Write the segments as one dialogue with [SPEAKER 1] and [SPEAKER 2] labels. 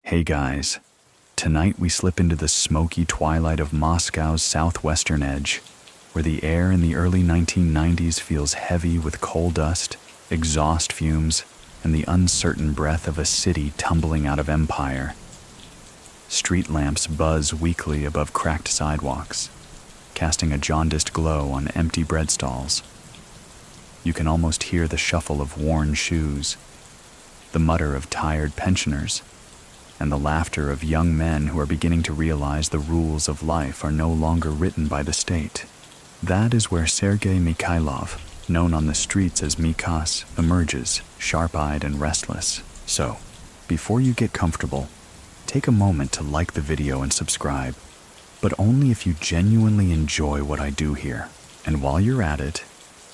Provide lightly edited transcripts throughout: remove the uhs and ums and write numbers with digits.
[SPEAKER 1] Hey guys, tonight we slip into the smoky twilight of Moscow's southwestern edge, where the air in the early 1990s feels heavy with coal dust, exhaust fumes, and the uncertain breath of a city tumbling out of empire. Street lamps buzz weakly above cracked sidewalks, casting a jaundiced glow on empty bread stalls. You can almost hear the shuffle of worn shoes, the mutter of tired pensioners, and the laughter of young men who are beginning to realize the rules of life are no longer written by the state. That is where Sergei Mikhailov, known on the streets as Mikhas, emerges, sharp-eyed and restless. So, before you get comfortable, take a moment to like the video and subscribe, but only if you genuinely enjoy what I do here. And while you're at it,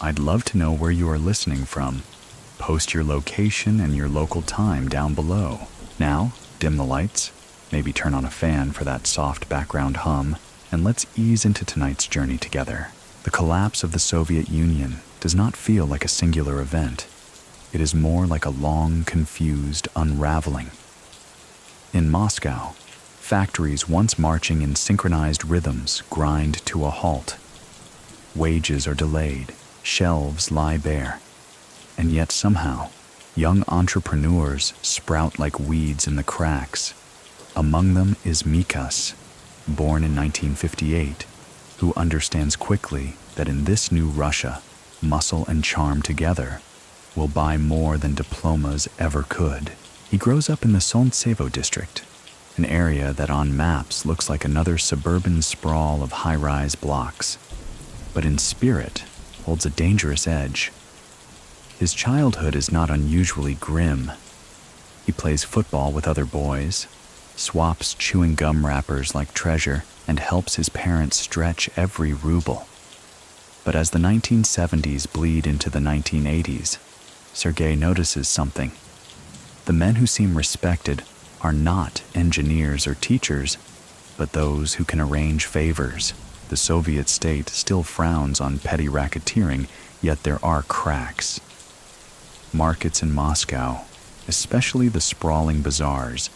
[SPEAKER 1] I'd love to know where you are listening from. Post your location and your local time down below. Now, dim the lights, maybe turn on a fan for that soft background hum, and let's ease into tonight's journey together. The collapse of the Soviet Union does not feel like a singular event. It is more like a long, confused unraveling. In Moscow, factories once marching in synchronized rhythms grind to a halt. Wages are delayed, shelves lie bare, and yet somehow, young entrepreneurs sprout like weeds in the cracks. Among them is Mikhas, born in 1958, who understands quickly that in this new Russia, muscle and charm together will buy more than diplomas ever could. He grows up in the Solntsevo district, an area that on maps looks like another suburban sprawl of high-rise blocks, but in spirit holds a dangerous edge. His childhood is not unusually grim. He plays football with other boys, swaps chewing gum wrappers like treasure, and helps his parents stretch every ruble. But as the 1970s bleed into the 1980s, Sergei notices something. The men who seem respected are not engineers or teachers, but those who can arrange favors. The Soviet state still frowns on petty racketeering, yet there are cracks. Markets in Moscow, especially the sprawling bazaars,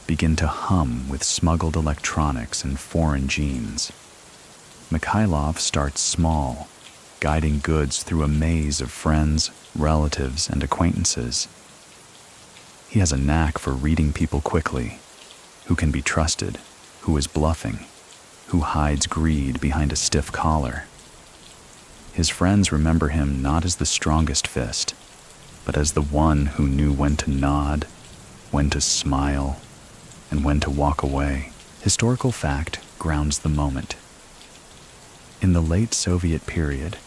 [SPEAKER 1] begin to hum with smuggled electronics and foreign genes. Mikhailov starts small, guiding goods through a maze of friends, relatives, and acquaintances. He has a knack for reading people quickly, who can be trusted, who is bluffing, who hides greed behind a stiff collar. His friends remember him not as the strongest fist, but as the one who knew when to nod, when to smile, and when to walk away. Historical fact grounds the moment. In the late Soviet period,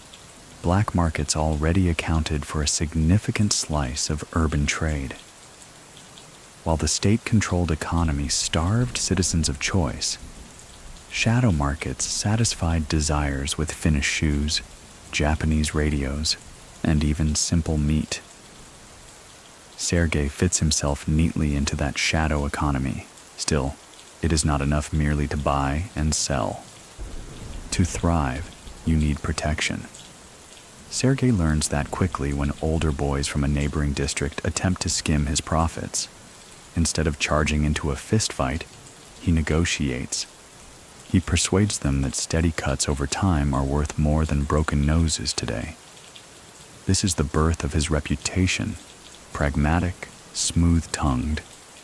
[SPEAKER 1] black markets already accounted for a significant slice of urban trade. While the state-controlled economy starved citizens of choice, shadow markets satisfied desires with Finnish shoes, Japanese radios, and even simple meat. Sergei fits himself neatly into that shadow economy. Still, it is not enough merely to buy and sell. To thrive, you need protection. Sergei learns that quickly when older boys from a neighboring district attempt to skim his profits. Instead of charging into a fist fight, he negotiates. He persuades them that steady cuts over time are worth more than broken noses today. This is the birth of his reputation. Pragmatic, smooth-tongued,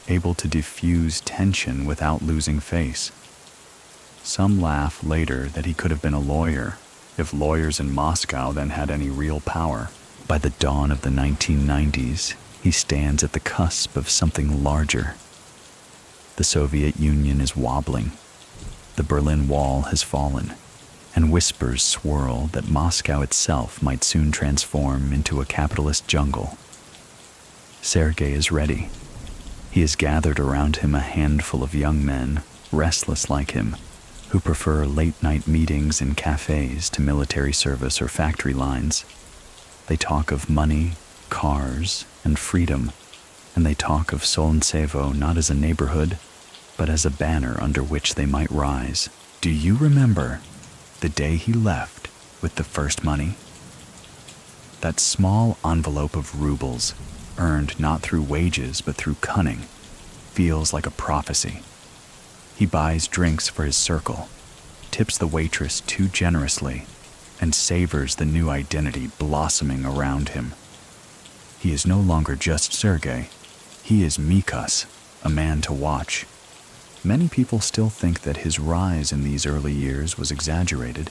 [SPEAKER 1] able to diffuse tension without losing face. Some laugh later that he could have been a lawyer, if lawyers in Moscow then had any real power. By the dawn of the 1990s, he stands at the cusp of something larger. The Soviet Union is wobbling. The Berlin Wall has fallen, and whispers swirl that Moscow itself might soon transform into a capitalist jungle. Sergei is ready. He has gathered around him a handful of young men, restless like him, who prefer late-night meetings in cafes to military service or factory lines. They talk of money, cars, and freedom, and they talk of Solntsevo not as a neighborhood, but as a banner under which they might rise. Do you remember the day he left with the first money? That small envelope of rubles, earned not through wages but through cunning, feels like a prophecy. He buys drinks for his circle, tips the waitress too generously, and savors the new identity blossoming around him. He is no longer just Sergei. He is Mikhas, a man to watch. Many people still think that his rise in these early years was exaggerated,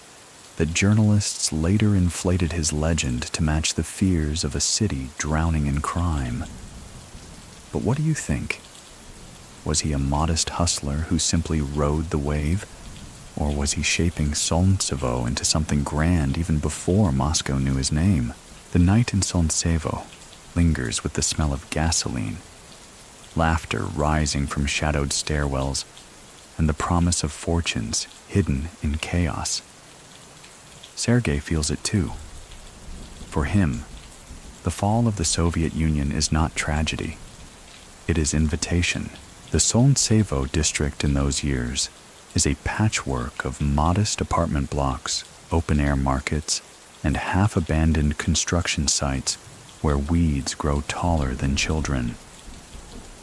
[SPEAKER 1] that journalists later inflated his legend to match the fears of a city drowning in crime. But what do you think? Was he a modest hustler who simply rode the wave? Or was he shaping Solntsevo into something grand even before Moscow knew his name? The night in Solntsevo lingers with the smell of gasoline, laughter rising from shadowed stairwells, and the promise of fortunes hidden in chaos. Sergei feels it too. For him, the fall of the Soviet Union is not tragedy. It is invitation. The Solntsevo district in those years is a patchwork of modest apartment blocks, open-air markets, and half-abandoned construction sites where weeds grow taller than children.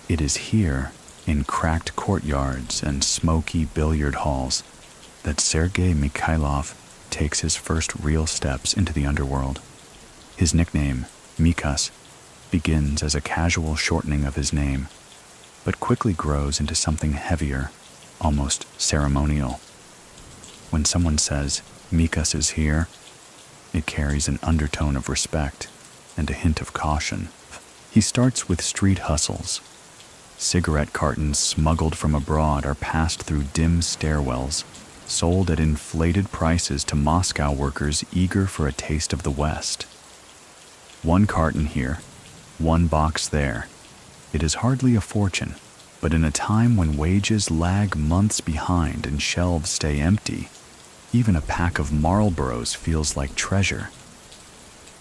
[SPEAKER 1] It is here, in cracked courtyards and smoky billiard halls, that Sergei Mikhailov takes his first real steps into the underworld. His nickname, Mikhas, begins as a casual shortening of his name, but quickly grows into something heavier, almost ceremonial. When someone says, "Mikhas is here," it carries an undertone of respect and a hint of caution. He starts with street hustles. Cigarette cartons smuggled from abroad are passed through dim stairwells, sold at inflated prices to Moscow workers eager for a taste of the West. One carton here, one box there. It is hardly a fortune, but in a time when wages lag months behind and shelves stay empty, even a pack of Marlboros feels like treasure.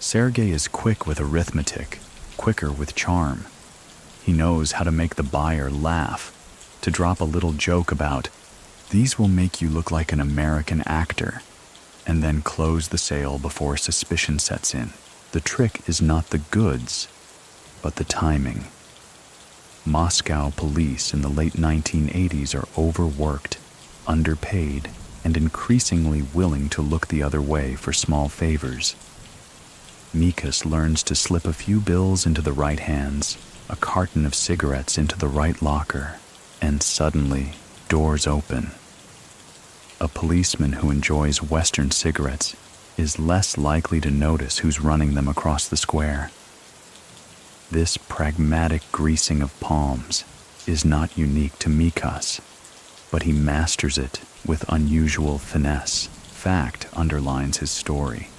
[SPEAKER 1] Sergei is quick with arithmetic, quicker with charm. He knows how to make the buyer laugh, to drop a little joke about, "These will make you look like an American actor," and then close the sale before suspicion sets in. The trick is not the goods, but the timing. Moscow police in the late 1980s are overworked, underpaid, and increasingly willing to look the other way for small favors. Mikhas learns to slip a few bills into the right hands, a carton of cigarettes into the right locker, and suddenly, doors open. A policeman who enjoys Western cigarettes is less likely to notice who's running them across the square. This pragmatic greasing of palms is not unique to Mikhas, but he masters it with unusual finesse. Fact underlines his story.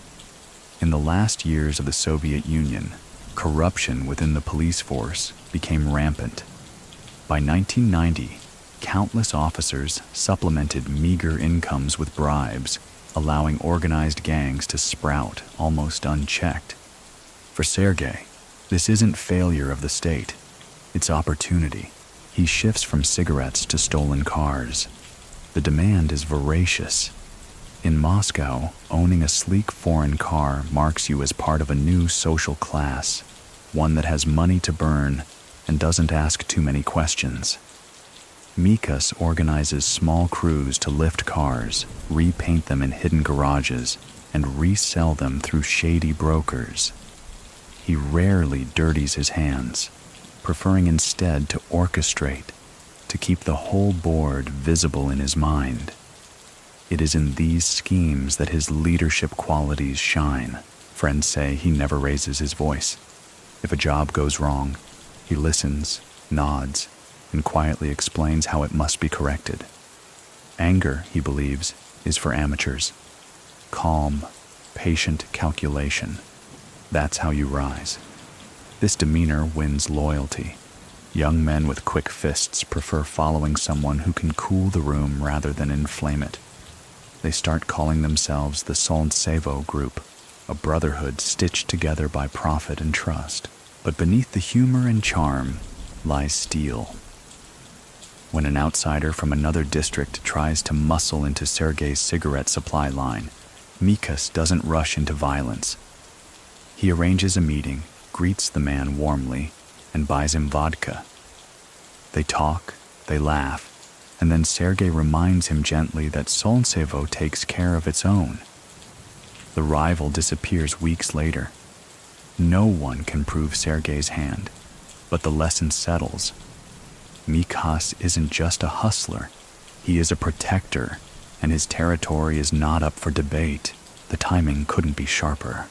[SPEAKER 1] In the last years of the Soviet Union, corruption within the police force became rampant. By 1990, countless officers supplemented meager incomes with bribes, allowing organized gangs to sprout almost unchecked. For Sergei, this isn't failure of the state, it's opportunity. He shifts from cigarettes to stolen cars. The demand is voracious. In Moscow, owning a sleek foreign car marks you as part of a new social class, one that has money to burn and doesn't ask too many questions. Mikhas organizes small crews to lift cars, repaint them in hidden garages, and resell them through shady brokers. He rarely dirties his hands, preferring instead to orchestrate, to keep the whole board visible in his mind. It is in these schemes that his leadership qualities shine. Friends say he never raises his voice. If a job goes wrong, he listens, nods, and quietly explains how it must be corrected. Anger, he believes, is for amateurs. Calm, patient calculation. That's how you rise. This demeanor wins loyalty. Young men with quick fists prefer following someone who can cool the room rather than inflame it. They start calling themselves the Solntsevo group, a brotherhood stitched together by profit and trust. But beneath the humor and charm lies steel. When an outsider from another district tries to muscle into Sergei's cigarette supply line, Mikhas doesn't rush into violence. He arranges a meeting, greets the man warmly, and buys him vodka. They talk, they laugh, and then Sergei reminds him gently that Solntsevo takes care of its own. The rival disappears weeks later. No one can prove Sergei's hand, but the lesson settles. Mikhas isn't just a hustler, he is a protector, and his territory is not up for debate. The timing couldn't be sharper.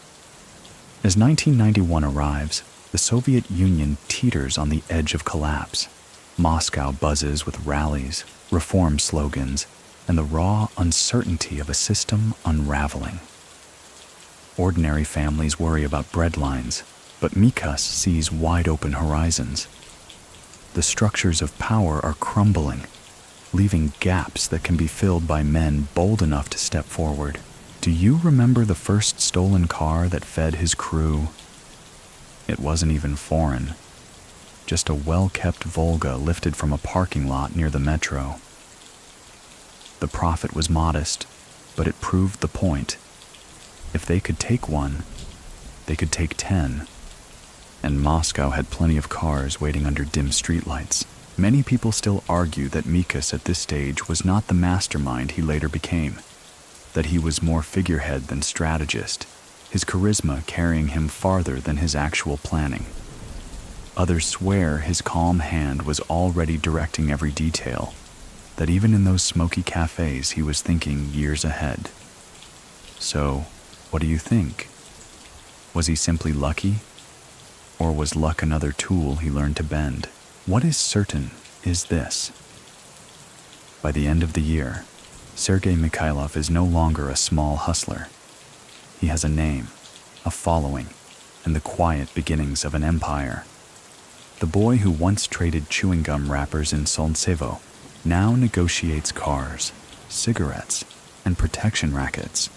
[SPEAKER 1] As 1991 arrives, the Soviet Union teeters on the edge of collapse. Moscow buzzes with rallies, reform slogans, and the raw uncertainty of a system unraveling. Ordinary families worry about breadlines, but Mikhas sees wide-open horizons. The structures of power are crumbling, leaving gaps that can be filled by men bold enough to step forward. Do you remember the first stolen car that fed his crew? It wasn't even foreign. Just a well-kept Volga lifted from a parking lot near the metro. The profit was modest, but it proved the point. If they could take one, they could take 10. And Moscow had plenty of cars waiting under dim streetlights. Many people still argue that Mikhas at this stage was not the mastermind he later became, that he was more figurehead than strategist, his charisma carrying him farther than his actual planning. Others swear his calm hand was already directing every detail, that even in those smoky cafes he was thinking years ahead. So, what do you think? Was he simply lucky? Or was luck another tool he learned to bend? What is certain is this. By the end of the year, Sergei Mikhailov is no longer a small hustler. He has a name, a following, and the quiet beginnings of an empire. The boy who once traded chewing gum wrappers in Solntsevo now negotiates cars, cigarettes, and protection rackets,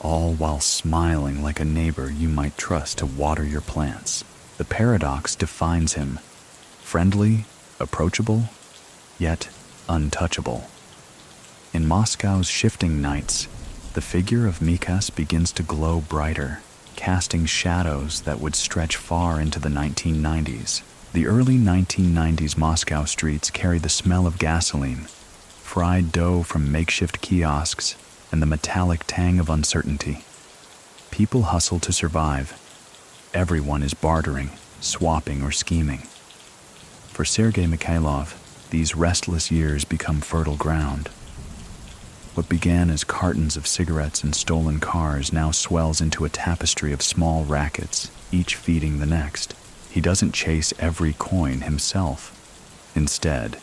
[SPEAKER 1] all while smiling like a neighbor you might trust to water your plants. The paradox defines him: friendly, approachable, yet untouchable. In Moscow's shifting nights, the figure of Mikhas begins to glow brighter, casting shadows that would stretch far into the 1990s. The early 1990s Moscow streets carry the smell of gasoline, fried dough from makeshift kiosks, and the metallic tang of uncertainty. People hustle to survive. Everyone is bartering, swapping, or scheming. For Sergei Mikhailov, these restless years become fertile ground. What began as cartons of cigarettes and stolen cars now swells into a tapestry of small rackets, each feeding the next. He doesn't chase every coin himself. Instead,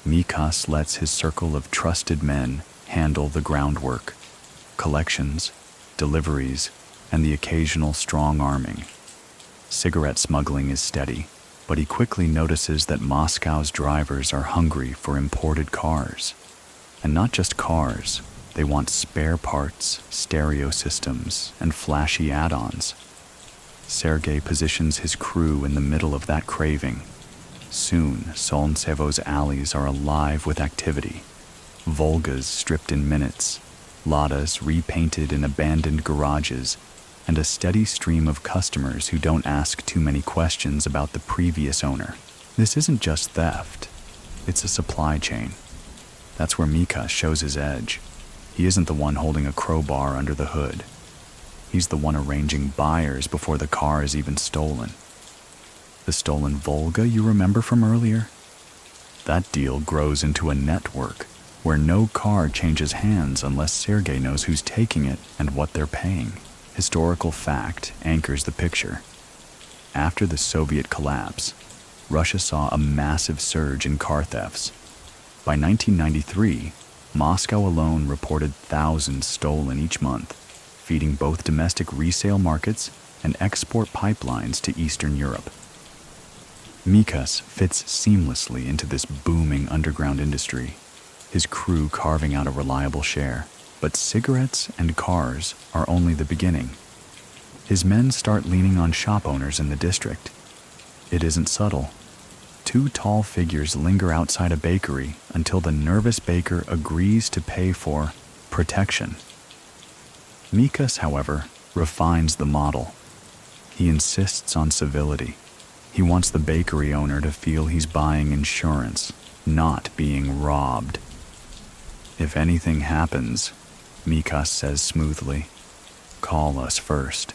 [SPEAKER 1] Mikhas lets his circle of trusted men handle the groundwork: collections, deliveries, and the occasional strong-arming. Cigarette smuggling is steady, but he quickly notices that Moscow's drivers are hungry for imported cars. And not just cars, they want spare parts, stereo systems, and flashy add-ons. Sergei positions his crew in the middle of that craving. Soon, Solntsevo's alleys are alive with activity. Volgas stripped in minutes, Ladas repainted in abandoned garages, and a steady stream of customers who don't ask too many questions about the previous owner. This isn't just theft, it's a supply chain. That's where Mikhas shows his edge. He isn't the one holding a crowbar under the hood. He's the one arranging buyers before the car is even stolen. The stolen Volga you remember from earlier? That deal grows into a network where no car changes hands unless Sergei knows who's taking it and what they're paying. Historical fact anchors the picture. After the Soviet collapse, Russia saw a massive surge in car thefts. By 1993, Moscow alone reported thousands stolen each month, feeding both domestic resale markets and export pipelines to Eastern Europe. Mikhas fits seamlessly into this booming underground industry, his crew carving out a reliable share. But cigarettes and cars are only the beginning. His men start leaning on shop owners in the district. It isn't subtle. Two tall figures linger outside a bakery until the nervous baker agrees to pay for protection. Mikhas, however, refines the model. He insists on civility. He wants the bakery owner to feel he's buying insurance, not being robbed. If anything happens, Mikhas says smoothly, call us first.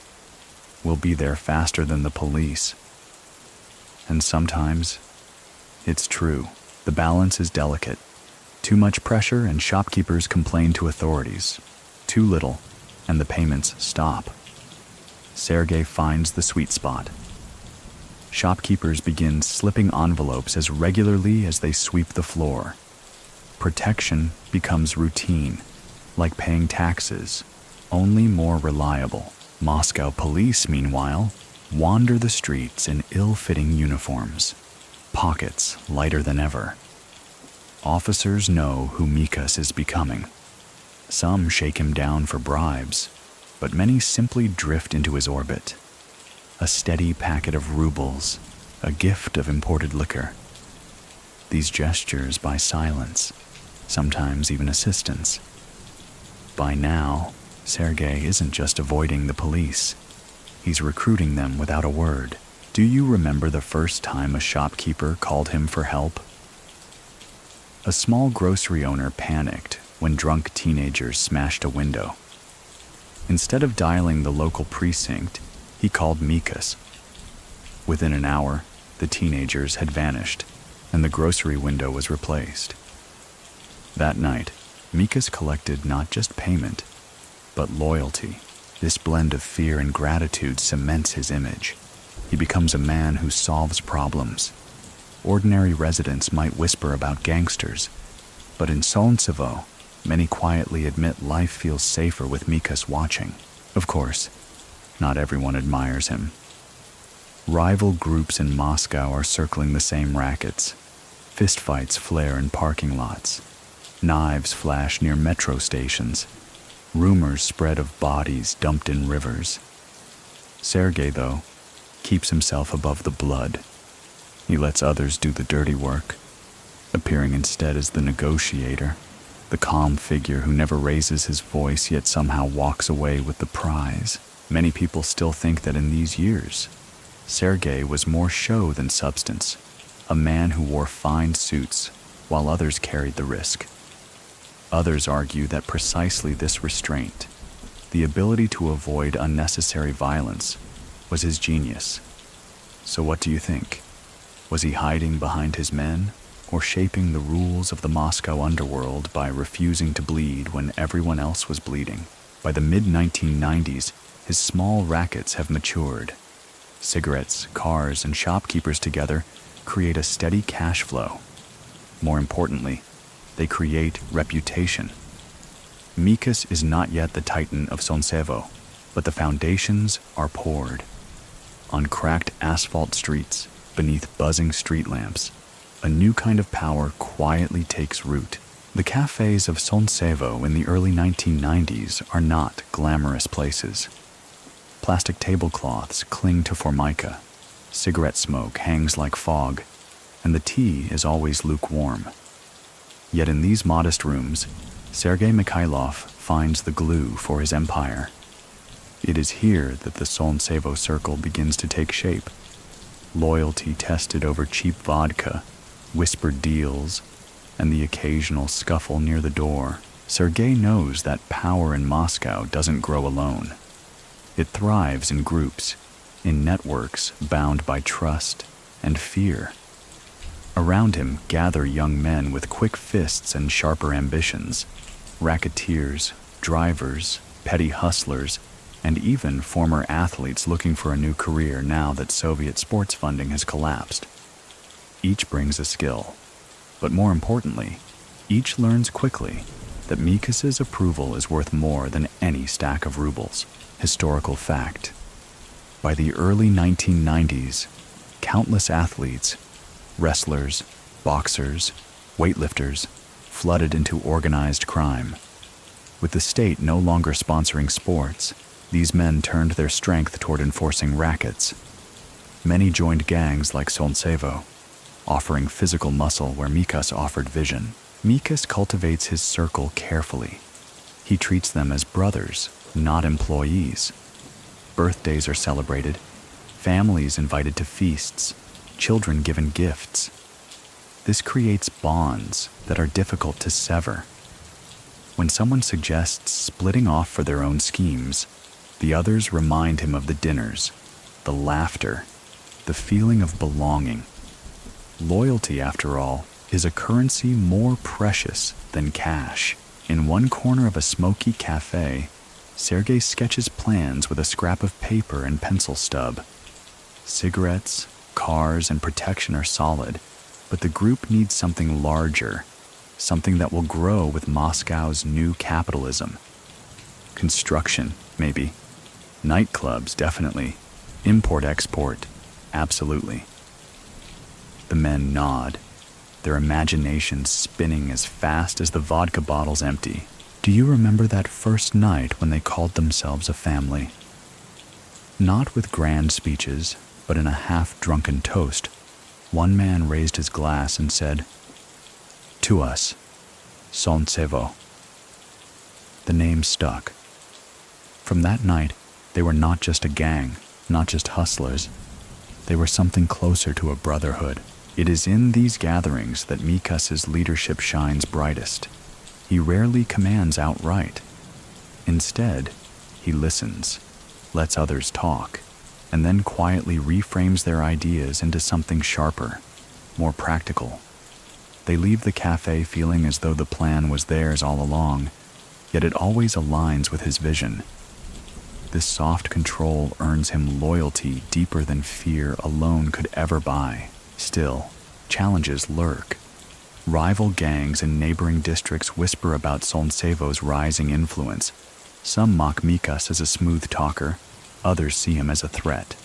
[SPEAKER 1] We'll be there faster than the police. And sometimes, it's true, the balance is delicate. Too much pressure and shopkeepers complain to authorities. Too little, and the payments stop. Sergei finds the sweet spot. Shopkeepers begin slipping envelopes as regularly as they sweep the floor. Protection becomes routine, like paying taxes, only more reliable. Moscow police, meanwhile, wander the streets in ill-fitting uniforms, pockets lighter than ever. Officers know who Mikhas is becoming. Some shake him down for bribes, but many simply drift into his orbit. A steady packet of rubles, a gift of imported liquor. These gestures buy silence, sometimes even assistance. By now, Sergei isn't just avoiding the police. He's recruiting them without a word. Do you remember the first time a shopkeeper called him for help? A small grocery owner panicked when drunk teenagers smashed a window. Instead of dialing the local precinct, he called Mikhas. Within an hour, the teenagers had vanished, and the grocery window was replaced. That night, Mikhas collected not just payment, but loyalty. This blend of fear and gratitude cements his image. He becomes a man who solves problems. Ordinary residents might whisper about gangsters, but in Solntsevo, many quietly admit life feels safer with Mikhas watching. Of course, not everyone admires him. Rival groups in Moscow are circling the same rackets. Fistfights flare in parking lots. Knives flash near metro stations. Rumors spread of bodies dumped in rivers. Sergei, though, keeps himself above the blood. He lets others do the dirty work, appearing instead as the negotiator, the calm figure who never raises his voice yet somehow walks away with the prize. Many people still think that in these years, Sergei was more show than substance, a man who wore fine suits while others carried the risk. Others argue that precisely this restraint, the ability to avoid unnecessary violence, was his genius. So what do you think? Was he hiding behind his men, or shaping the rules of the Moscow underworld by refusing to bleed when everyone else was bleeding? By the mid-1990s, his small rackets have matured. Cigarettes, cars, and shopkeepers together create a steady cash flow. More importantly, they create reputation. Mikhas is not yet the titan of Solntsevo, but the foundations are poured. On cracked asphalt streets, beneath buzzing street lamps, a new kind of power quietly takes root. The cafes of Solntsevo in the early 1990s are not glamorous places. Plastic tablecloths cling to formica, cigarette smoke hangs like fog, and the tea is always lukewarm. Yet in these modest rooms, Sergei Mikhailov finds the glue for his empire. It is here that the Solntsevo circle begins to take shape. Loyalty tested over cheap vodka, whispered deals, and the occasional scuffle near the door. Sergei knows that power in Moscow doesn't grow alone. It thrives in groups, in networks bound by trust and fear. Around him gather young men with quick fists and sharper ambitions, racketeers, drivers, petty hustlers, and even former athletes looking for a new career now that Soviet sports funding has collapsed. Each brings a skill, but more importantly, each learns quickly that Mikhas's approval is worth more than any stack of rubles. Historical fact. By the early 1990s, countless athletes, wrestlers, boxers, weightlifters, flooded into organized crime. With the state no longer sponsoring sports, these men turned their strength toward enforcing rackets. Many joined gangs like Solntsevo, offering physical muscle where Mikhas offered vision. Mikhas cultivates his circle carefully. He treats them as brothers, not employees. Birthdays are celebrated, families invited to feasts, children given gifts. This creates bonds that are difficult to sever. When someone suggests splitting off for their own schemes, the others remind him of the dinners, the laughter, the feeling of belonging. Loyalty, after all, is a currency more precious than cash. In one corner of a smoky cafe, Sergei sketches plans with a scrap of paper and pencil stub. Cigarettes, cars, and protection are solid, but the group needs something larger, something that will grow with Moscow's new capitalism. Construction, maybe. Nightclubs, definitely. Import-export, absolutely. The men nod, their imaginations spinning as fast as the vodka bottles empty. Do you remember that first night when they called themselves a family? Not with grand speeches, but in a half-drunken toast, one man raised his glass and said, "To us, Solntsevo." The name stuck. From that night, they were not just a gang, not just hustlers. They were something closer to a brotherhood. It is in these gatherings that Mikhas's leadership shines brightest. He rarely commands outright. Instead, he listens, lets others talk, and then quietly reframes their ideas into something sharper, more practical. They leave the cafe feeling as though the plan was theirs all along, yet it always aligns with his vision. This soft control earns him loyalty deeper than fear alone could ever buy. Still, challenges lurk. Rival gangs in neighboring districts whisper about Solntsevo's rising influence. Some mock Mikhas as a smooth talker, others see him as a threat.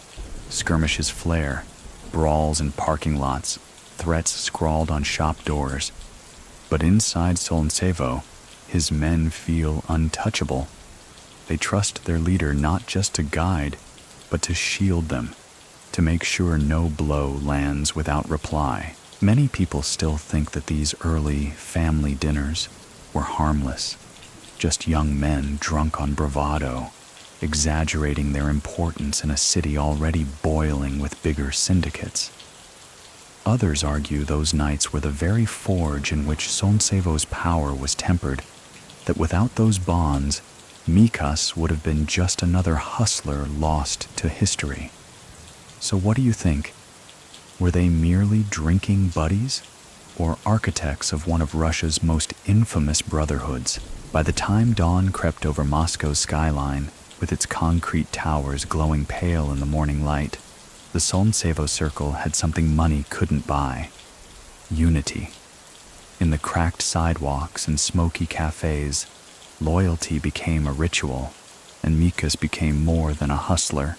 [SPEAKER 1] Skirmishes flare, brawls in parking lots, threats scrawled on shop doors. But inside Solntsevo, his men feel untouchable. They trust their leader not just to guide, but to shield them, to make sure no blow lands without reply. Many people still think that these early family dinners were harmless, just young men drunk on bravado, exaggerating their importance in a city already boiling with bigger syndicates. Others argue those nights were the very forge in which Solntsevo's power was tempered, that without those bonds, Mikhas would have been just another hustler lost to history. So what do you think? Were they merely drinking buddies, or architects of one of Russia's most infamous brotherhoods? By the time dawn crept over Moscow's skyline, with its concrete towers glowing pale in the morning light, the Solntsevo circle had something money couldn't buy: unity. In the cracked sidewalks and smoky cafes, loyalty became a ritual, and Mikhas became more than a hustler.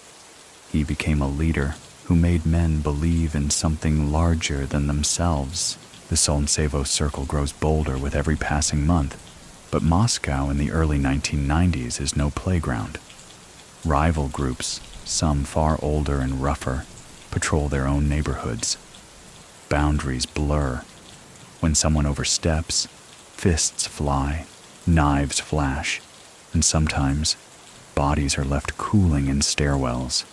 [SPEAKER 1] He became a leader who made men believe in something larger than themselves. The Solntsevo circle grows bolder with every passing month, but Moscow in the early 1990s is no playground. Rival groups, some far older and rougher, patrol their own neighborhoods. Boundaries blur. When someone oversteps, fists fly, knives flash, and sometimes bodies are left cooling in stairwells.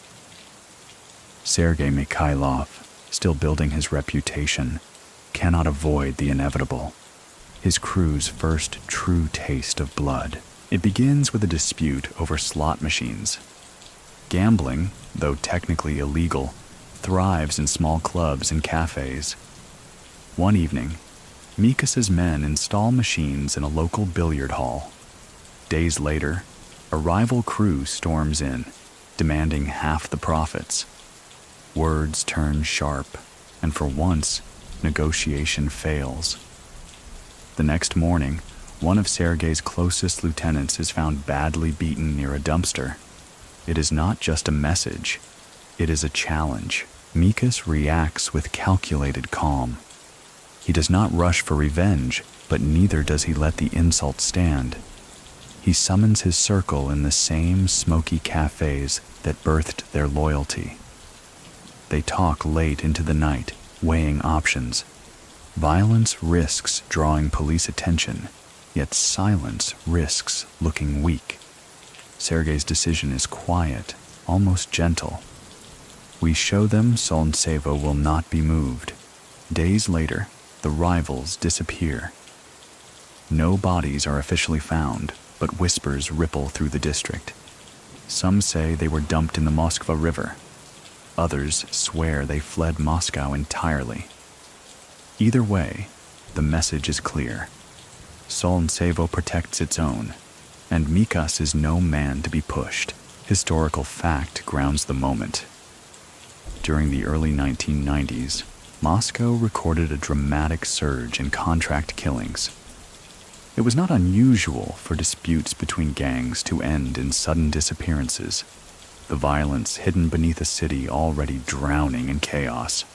[SPEAKER 1] Sergei Mikhailov, still building his reputation, cannot avoid the inevitable. His crew's first true taste of blood. It begins with a dispute over slot machines. Gambling, though technically illegal, thrives in small clubs and cafes. One evening, Mikhas's men install machines in a local billiard hall. Days later, a rival crew storms in, demanding half the profits. Words turn sharp, and for once, negotiation fails. The next morning, one of Sergei's closest lieutenants is found badly beaten near a dumpster. It is not just a message, it is a challenge. Mikhas reacts with calculated calm. He does not rush for revenge, but neither does he let the insult stand. He summons his circle in the same smoky cafes that birthed their loyalty. They talk late into the night, weighing options. Violence risks drawing police attention, yet silence risks looking weak. Sergei's decision is quiet, almost gentle. We show them Solntsevo will not be moved. Days later, the rivals disappear. No bodies are officially found, but whispers ripple through the district. Some say they were dumped in the Moskva River. Others swear they fled Moscow entirely. Either way, the message is clear. Solntsevo protects its own, and Mikhas is no man to be pushed. Historical fact grounds the moment. During the early 1990s, Moscow recorded a dramatic surge in contract killings. It was not unusual for disputes between gangs to end in sudden disappearances, the violence hidden beneath a city already drowning in chaos.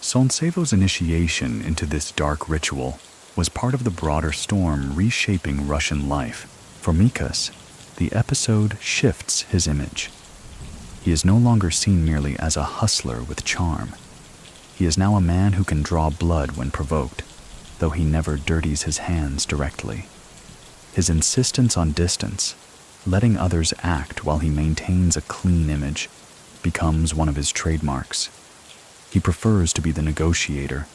[SPEAKER 1] Solntsevo's initiation into this dark ritual was part of the broader storm reshaping Russian life. For Mikhas, the episode shifts his image. He is no longer seen merely as a hustler with charm. He is now a man who can draw blood when provoked, though he never dirties his hands directly. His insistence on distance, letting others act while he maintains a clean image, becomes one of his trademarks. He prefers to be the negotiator,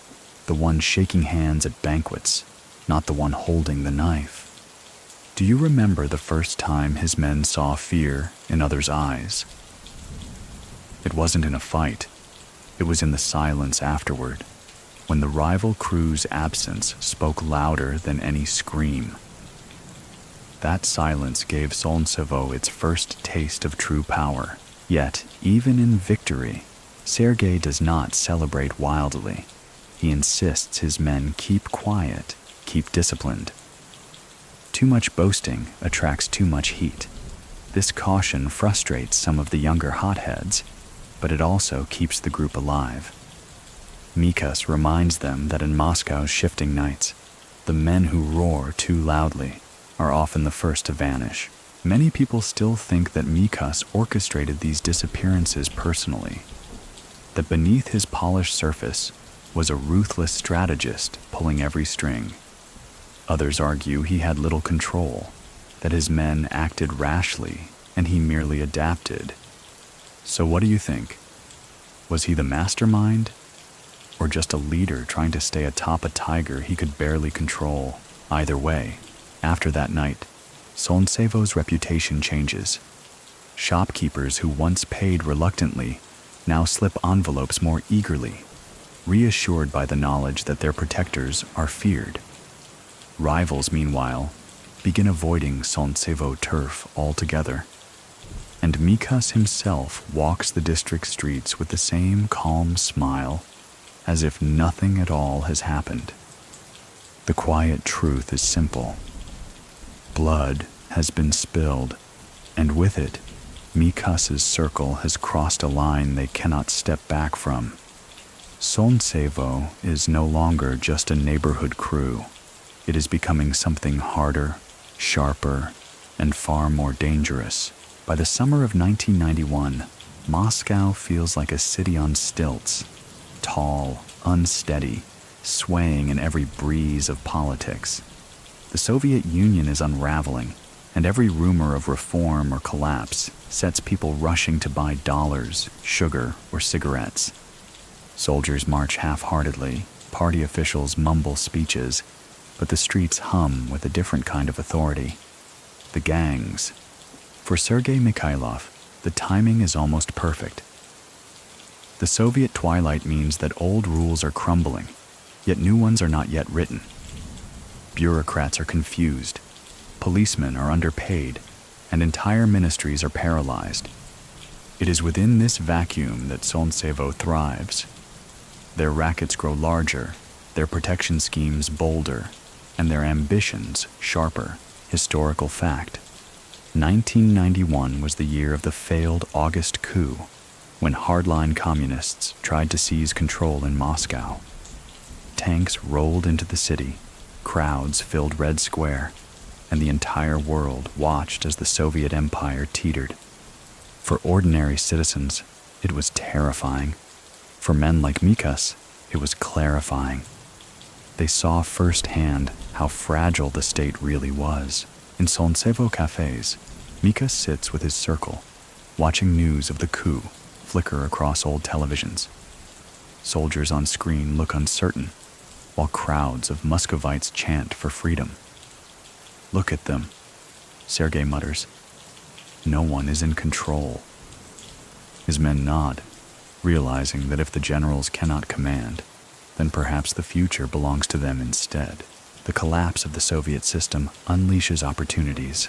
[SPEAKER 1] the one shaking hands at banquets, not the one holding the knife. Do you remember the first time his men saw fear in others' eyes? It wasn't in a fight. It was in the silence afterward, when the rival crew's absence spoke louder than any scream. That silence gave Solntsevo its first taste of true power. Yet, even in victory, Sergei does not celebrate wildly. He insists his men keep quiet, keep disciplined. Too much boasting attracts too much heat. This caution frustrates some of the younger hotheads, but it also keeps the group alive. Mikhas reminds them that in Moscow's shifting nights, the men who roar too loudly are often the first to vanish. Many people still think that Mikhas orchestrated these disappearances personally, that beneath his polished surface was a ruthless strategist pulling every string. Others argue he had little control, that his men acted rashly and he merely adapted. So what do you think? Was he the mastermind? Or just a leader trying to stay atop a tiger he could barely control? Either way, after that night, Solntsevo's reputation changes. Shopkeepers who once paid reluctantly now slip envelopes more eagerly, reassured by the knowledge that their protectors are feared. Rivals, meanwhile, begin avoiding Solntsevo turf altogether. And Mikhas himself walks the district streets with the same calm smile, as if nothing at all has happened. The quiet truth is simple. Blood has been spilled, and with it, Mikhas's circle has crossed a line they cannot step back from. Solntsevo is no longer just a neighborhood crew. It is becoming something harder, sharper, and far more dangerous. By the summer of 1991, Moscow feels like a city on stilts, tall, unsteady, swaying in every breeze of politics. The Soviet Union is unraveling, and every rumor of reform or collapse sets people rushing to buy dollars, sugar, or cigarettes. Soldiers march half-heartedly, party officials mumble speeches, but the streets hum with a different kind of authority. The gangs. For Sergei Mikhailov, the timing is almost perfect. The Soviet twilight means that old rules are crumbling, yet new ones are not yet written. Bureaucrats are confused, policemen are underpaid, and entire ministries are paralyzed. It is within this vacuum that Solntsevo thrives. Their rackets grow larger, their protection schemes bolder, and their ambitions sharper. Historical fact. 1991 was the year of the failed August coup, when hardline communists tried to seize control in Moscow. Tanks rolled into the city, crowds filled Red Square, and the entire world watched as the Soviet Empire teetered. For ordinary citizens, it was terrifying. For men like Mikhas, it was clarifying. They saw firsthand how fragile the state really was. In Solntsevo cafes, Mikhas sits with his circle, watching news of the coup, flicker across old televisions. Soldiers on screen look uncertain, while crowds of Muscovites chant for freedom. "Look at them," Sergei mutters. "No one is in control." His men nod, realizing that if the generals cannot command, then perhaps the future belongs to them instead. The collapse of the Soviet system unleashes opportunities.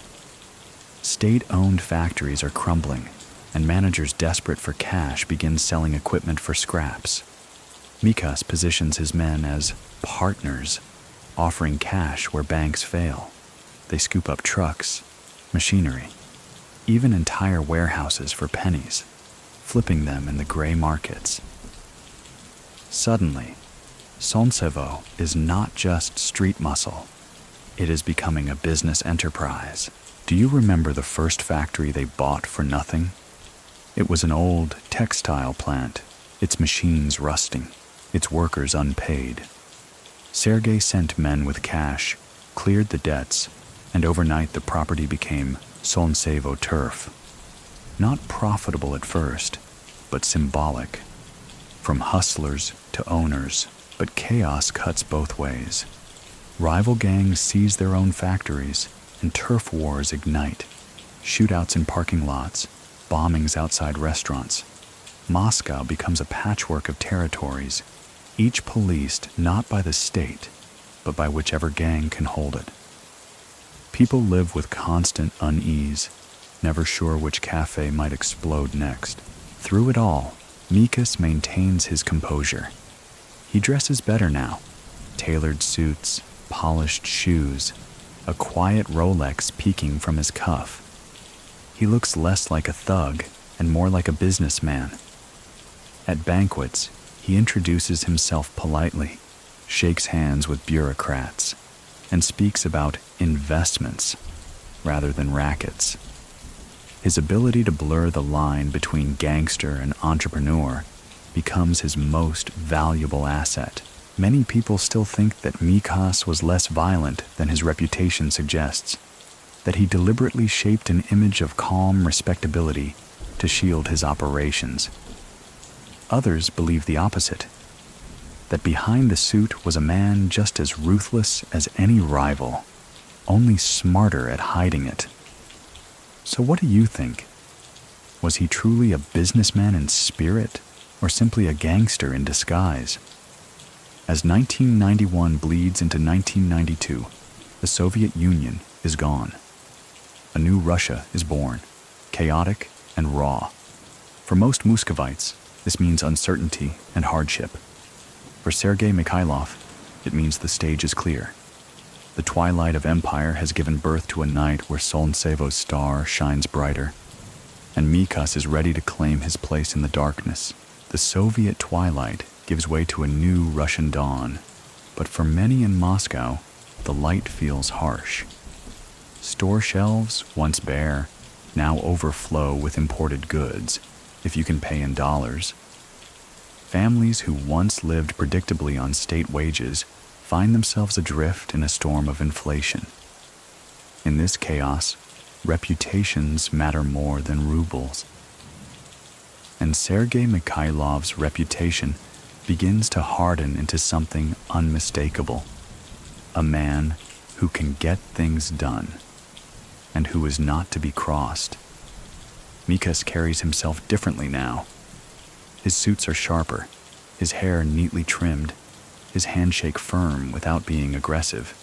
[SPEAKER 1] State-owned factories are crumbling, and managers desperate for cash begin selling equipment for scraps. Mikhas positions his men as partners, offering cash where banks fail. They scoop up trucks, machinery, even entire warehouses for pennies, flipping them in the gray markets. Suddenly, Solntsevo is not just street muscle. It is becoming a business enterprise. Do you remember the first factory they bought for nothing? It was an old textile plant, its machines rusting, its workers unpaid. Sergei sent men with cash, cleared the debts, and overnight the property became Solntsevo turf. Not profitable at first, but symbolic. From hustlers to owners, but chaos cuts both ways. Rival gangs seize their own factories, and turf wars ignite. Shootouts in parking lots, bombings outside restaurants. Moscow becomes a patchwork of territories, each policed not by the state, but by whichever gang can hold it. People live with constant unease, never sure which cafe might explode next. Through it all, Mikhas maintains his composure. He dresses better now. Tailored suits, polished shoes, a quiet Rolex peeking from his cuff. He looks less like a thug and more like a businessman. At banquets, he introduces himself politely, shakes hands with bureaucrats, and speaks about investments rather than rackets. His ability to blur the line between gangster and entrepreneur becomes his most valuable asset. Many people still think that Mikhas was less violent than his reputation suggests, that he deliberately shaped an image of calm respectability to shield his operations. Others believe the opposite, that behind the suit was a man just as ruthless as any rival, only smarter at hiding it. So what do you think? Was he truly a businessman in spirit, or simply a gangster in disguise? As 1991 bleeds into 1992, the Soviet Union is gone. A new Russia is born, chaotic and raw. For most Muscovites, this means uncertainty and hardship. For Sergei Mikhailov, it means the stage is clear. The twilight of empire has given birth to a night where Solntsevo's star shines brighter, and Mikhas is ready to claim his place in the darkness. The Soviet twilight gives way to a new Russian dawn, but for many in Moscow, the light feels harsh. Store shelves, once bare, now overflow with imported goods, if you can pay in dollars. Families who once lived predictably on state wages find themselves adrift in a storm of inflation. In this chaos, reputations matter more than rubles. And Sergei Mikhailov's reputation begins to harden into something unmistakable. A man who can get things done, and who is not to be crossed. Mikhas carries himself differently now. His suits are sharper, his hair neatly trimmed, his handshake firm without being aggressive.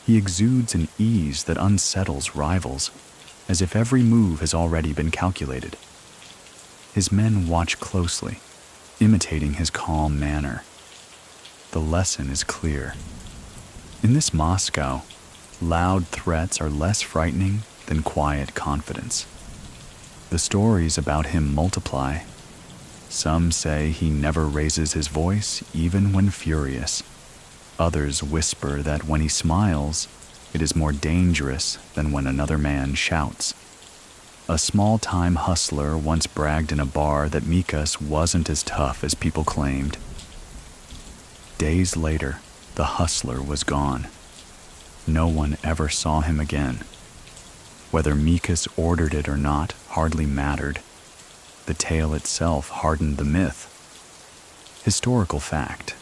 [SPEAKER 1] He exudes an ease that unsettles rivals, as if every move has already been calculated. His men watch closely, imitating his calm manner. The lesson is clear. In this Moscow, loud threats are less frightening than quiet confidence. The stories about him multiply. Some say he never raises his voice even when furious. Others whisper that when he smiles, it is more dangerous than when another man shouts. A small-time hustler once bragged in a bar that Mikhas wasn't as tough as people claimed. Days later, the hustler was gone. No one ever saw him again. Whether Mikhas ordered it or not hardly mattered. The tale itself hardened the myth. Historical fact.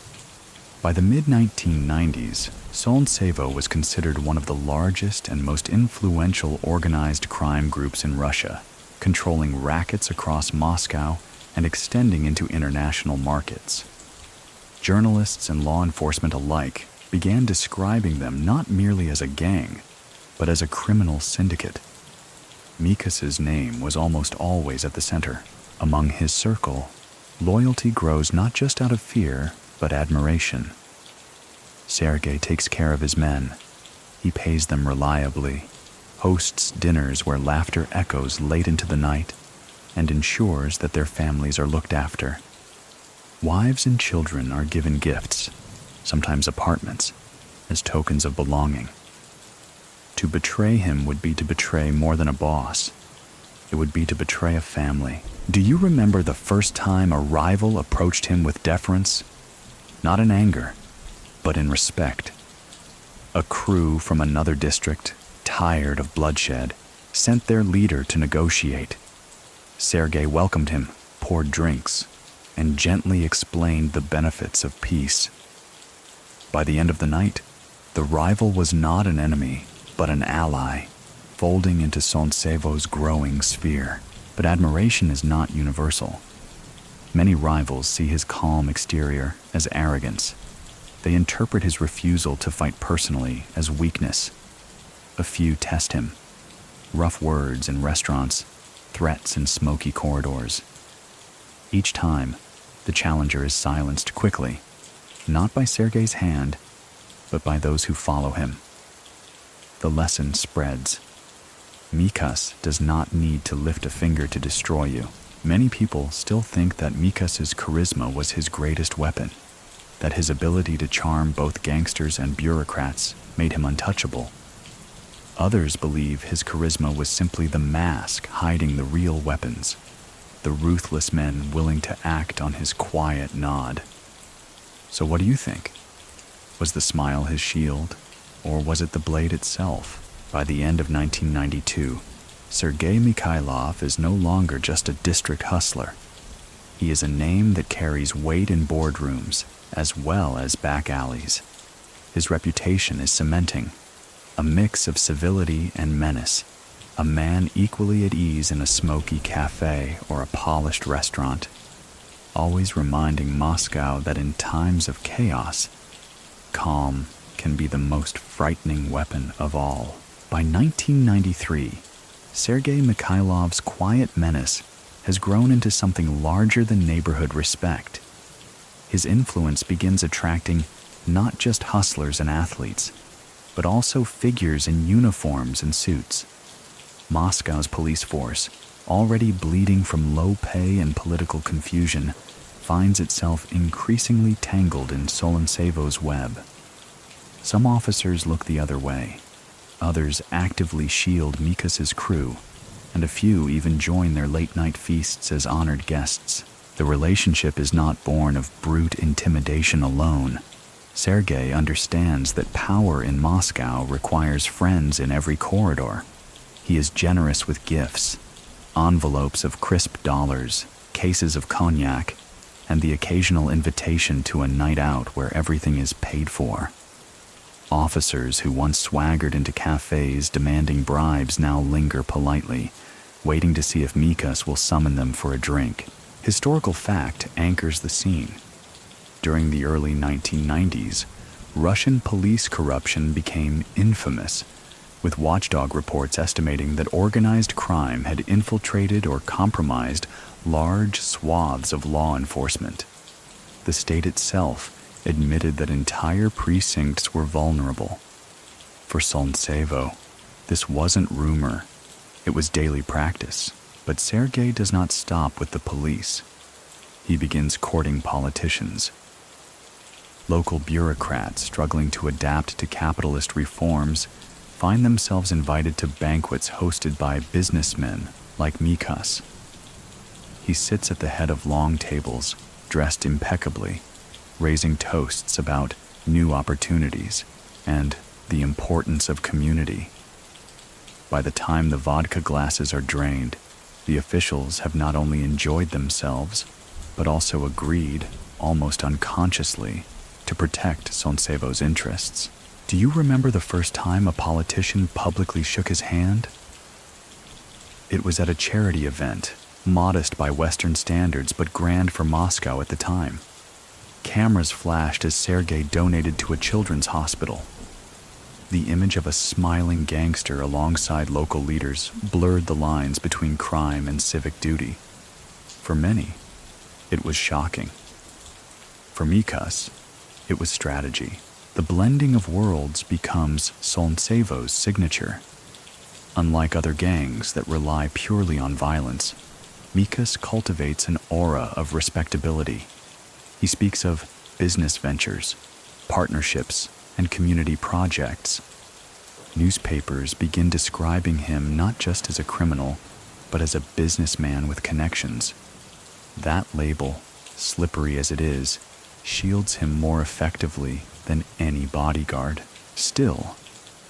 [SPEAKER 1] By the mid-1990s, Solntsevo was considered one of the largest and most influential organized crime groups in Russia, controlling rackets across Moscow and extending into international markets. Journalists and law enforcement alike began describing them not merely as a gang, but as a criminal syndicate. Mikhas's name was almost always at the center. Among his circle, loyalty grows not just out of fear, but admiration. Sergei takes care of his men. He pays them reliably, hosts dinners where laughter echoes late into the night, and ensures that their families are looked after. Wives and children are given gifts, sometimes apartments, as tokens of belonging. To betray him would be to betray more than a boss. It would be to betray a family. Do you remember the first time a rival approached him with deference? Not in anger, but in respect. A crew from another district, tired of bloodshed, sent their leader to negotiate. Sergei welcomed him, poured drinks, and gently explained the benefits of peace. By the end of the night, the rival was not an enemy, but an ally, folding into Solntsevo's growing sphere. But admiration is not universal. Many rivals see his calm exterior as arrogance. They interpret his refusal to fight personally as weakness. A few test him. Rough words in restaurants, threats in smoky corridors. Each time, the challenger is silenced quickly, not by Sergei's hand, but by those who follow him. The lesson spreads. Mikhas does not need to lift a finger to destroy you. Many people still think that Mikhas's charisma was his greatest weapon, that his ability to charm both gangsters and bureaucrats made him untouchable. Others believe his charisma was simply the mask hiding the real weapons, the ruthless men willing to act on his quiet nod. So what do you think? Was the smile his shield, or was it the blade itself? By the end of 1992, Sergei Mikhailov is no longer just a district hustler. He is a name that carries weight in boardrooms as well as back alleys. His reputation is cementing, a mix of civility and menace, a man equally at ease in a smoky cafe or a polished restaurant, always reminding Moscow that in times of chaos, calm can be the most frightening weapon of all. By 1993, Sergei Mikhailov's quiet menace has grown into something larger than neighborhood respect. His influence begins attracting not just hustlers and athletes, but also figures in uniforms and suits. Moscow's police force, already bleeding from low pay and political confusion, finds itself increasingly tangled in Solntsevo's web. Some officers look the other way. Others actively shield Mikhas's crew, and a few even join their late-night feasts as honored guests. The relationship is not born of brute intimidation alone. Sergei understands that power in Moscow requires friends in every corridor. He is generous with gifts, envelopes of crisp dollars, cases of cognac, and the occasional invitation to a night out where everything is paid for. Officers who once swaggered into cafes demanding bribes now linger politely, waiting to see if Mikhas will summon them for a drink. Historical fact anchors the scene. During the early 1990s, Russian police corruption became infamous, with watchdog reports estimating that organized crime had infiltrated or compromised large swaths of law enforcement. The state itself admitted that entire precincts were vulnerable. For Solntsevo, this wasn't rumor, it was daily practice. But Sergei does not stop with the police. He begins courting politicians. Local bureaucrats struggling to adapt to capitalist reforms find themselves invited to banquets hosted by businessmen like Mikhas. He sits at the head of long tables, dressed impeccably, raising toasts about new opportunities and the importance of community. By the time the vodka glasses are drained, The officials have not only enjoyed themselves, but also agreed, almost unconsciously, to protect Solntsevo's interests. Do you remember the first time a politician publicly shook his hand? It was at a charity event, modest by Western standards but grand for Moscow at the time. Cameras flashed as Sergei donated to a children's hospital. The image of a smiling gangster alongside local leaders blurred the lines between crime and civic duty. For many, it was shocking. For Mikhas, it was strategy. The blending of worlds becomes Solntsevo's signature. Unlike other gangs that rely purely on violence, Mikhas cultivates an aura of respectability. He speaks of business ventures, partnerships, and community projects. Newspapers begin describing him not just as a criminal, but as a businessman with connections. That label, slippery as it is, shields him more effectively than any bodyguard. Still,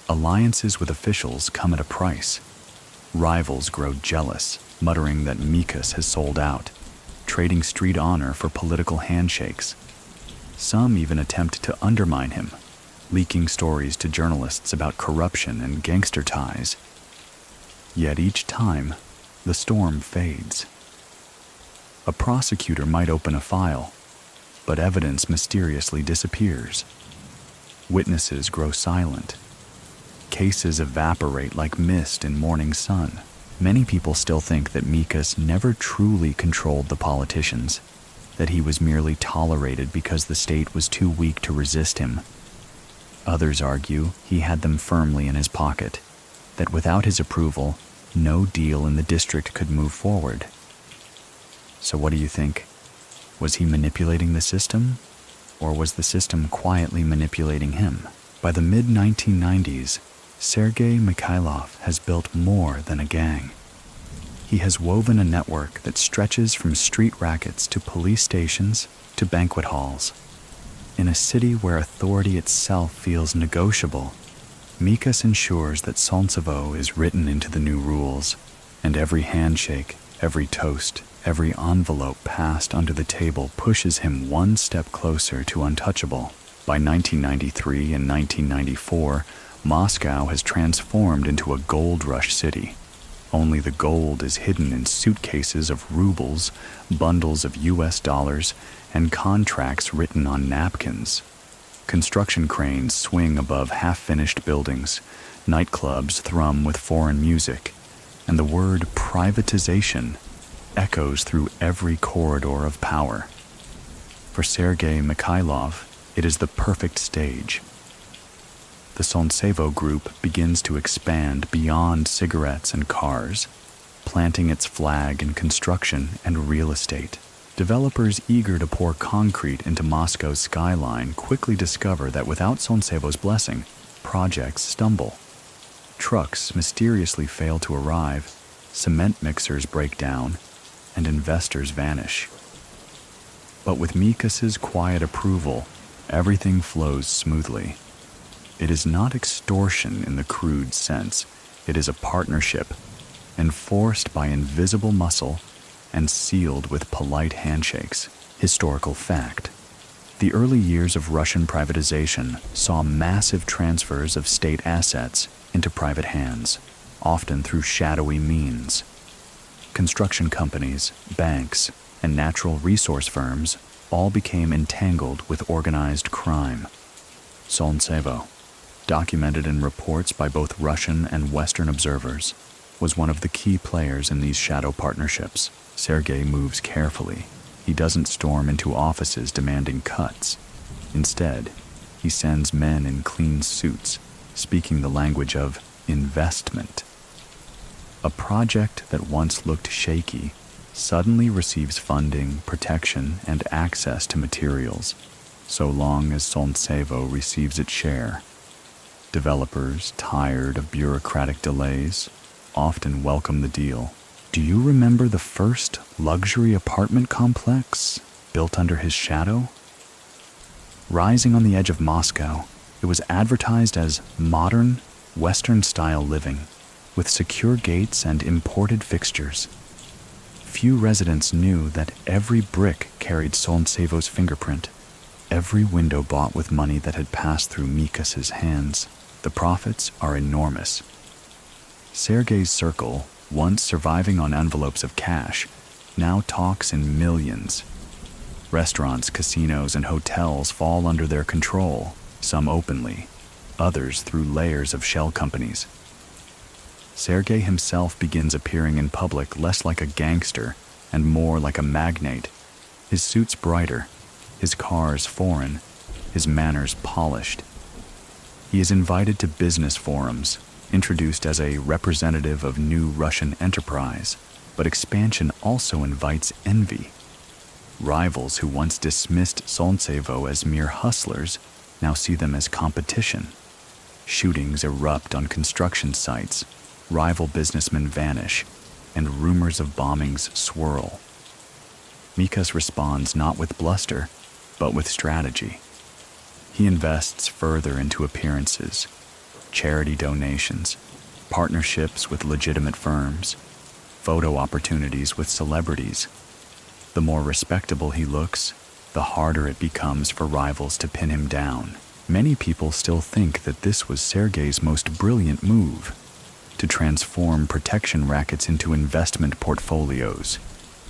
[SPEAKER 1] alliances with officials come at a price. Rivals grow jealous, muttering that Mikhas has sold out, trading street honor for political handshakes. Some even attempt to undermine him, leaking stories to journalists about corruption and gangster ties. Yet each time, the storm fades. A prosecutor might open a file, but evidence mysteriously disappears. Witnesses grow silent. Cases evaporate like mist in morning sun. Many people still think that Mikhas never truly controlled the politicians, that he was merely tolerated because the state was too weak to resist him. Others argue he had them firmly in his pocket, that without his approval, no deal in the district could move forward. So what do you think? Was he manipulating the system, or was the system quietly manipulating him? By the mid-1990s, Sergei Mikhailov has built more than a gang. He has woven a network that stretches from street rackets to police stations to banquet halls. In a city where authority itself feels negotiable, Mikhas ensures that Solntsevo is written into the new rules, and every handshake, every toast, every envelope passed under the table pushes him one step closer to untouchable. By 1993 and 1994, Moscow has transformed into a gold rush city. Only the gold is hidden in suitcases of rubles, bundles of US dollars, and contracts written on napkins. Construction cranes swing above half-finished buildings, nightclubs thrum with foreign music, and the word privatization echoes through every corridor of power. For Sergei Mikhailov, it is the perfect stage. The Solntsevo group begins to expand beyond cigarettes and cars, planting its flag in construction and real estate. Developers eager to pour concrete into Moscow's skyline quickly discover that without Solntsevo's blessing, projects stumble. Trucks mysteriously fail to arrive, cement mixers break down, and investors vanish. But with Mikhas's quiet approval, everything flows smoothly. It is not extortion in the crude sense. It is a partnership, enforced by invisible muscle and sealed with polite handshakes. Historical fact. The early years of Russian privatization saw massive transfers of state assets into private hands, often through shadowy means. Construction companies, banks, and natural resource firms all became entangled with organized crime. Solntsevo, documented in reports by both Russian and Western observers, was one of the key players in these shadow partnerships. Sergei moves carefully. He doesn't storm into offices demanding cuts. Instead, he sends men in clean suits, speaking the language of investment. A project that once looked shaky suddenly receives funding, protection, and access to materials, so long as Solntsevo receives its share. Developers, tired of bureaucratic delays, often welcome the deal. Do you remember the first luxury apartment complex built under his shadow? Rising on the edge of Moscow, it was advertised as modern, Western-style living, with secure gates and imported fixtures. Few residents knew that every brick carried Solntsevo's fingerprint, every window bought with money that had passed through Mikhas's hands. The profits are enormous. Sergei's circle, once surviving on envelopes of cash, now talks in millions. Restaurants, casinos, and hotels fall under their control, some openly, others through layers of shell companies. Sergei himself begins appearing in public less like a gangster and more like a magnate. His suits brighter, his cars foreign, his manners polished. He is invited to business forums, introduced as a representative of new Russian enterprise, but expansion also invites envy. Rivals who once dismissed Solntsevo as mere hustlers now see them as competition. Shootings erupt on construction sites, rival businessmen vanish, and rumors of bombings swirl. Mikhas responds not with bluster, but with strategy. He invests further into appearances, charity donations, partnerships with legitimate firms, photo opportunities with celebrities. The more respectable he looks, the harder it becomes for rivals to pin him down. Many people still think that this was Sergei's most brilliant move, to transform protection rackets into investment portfolios,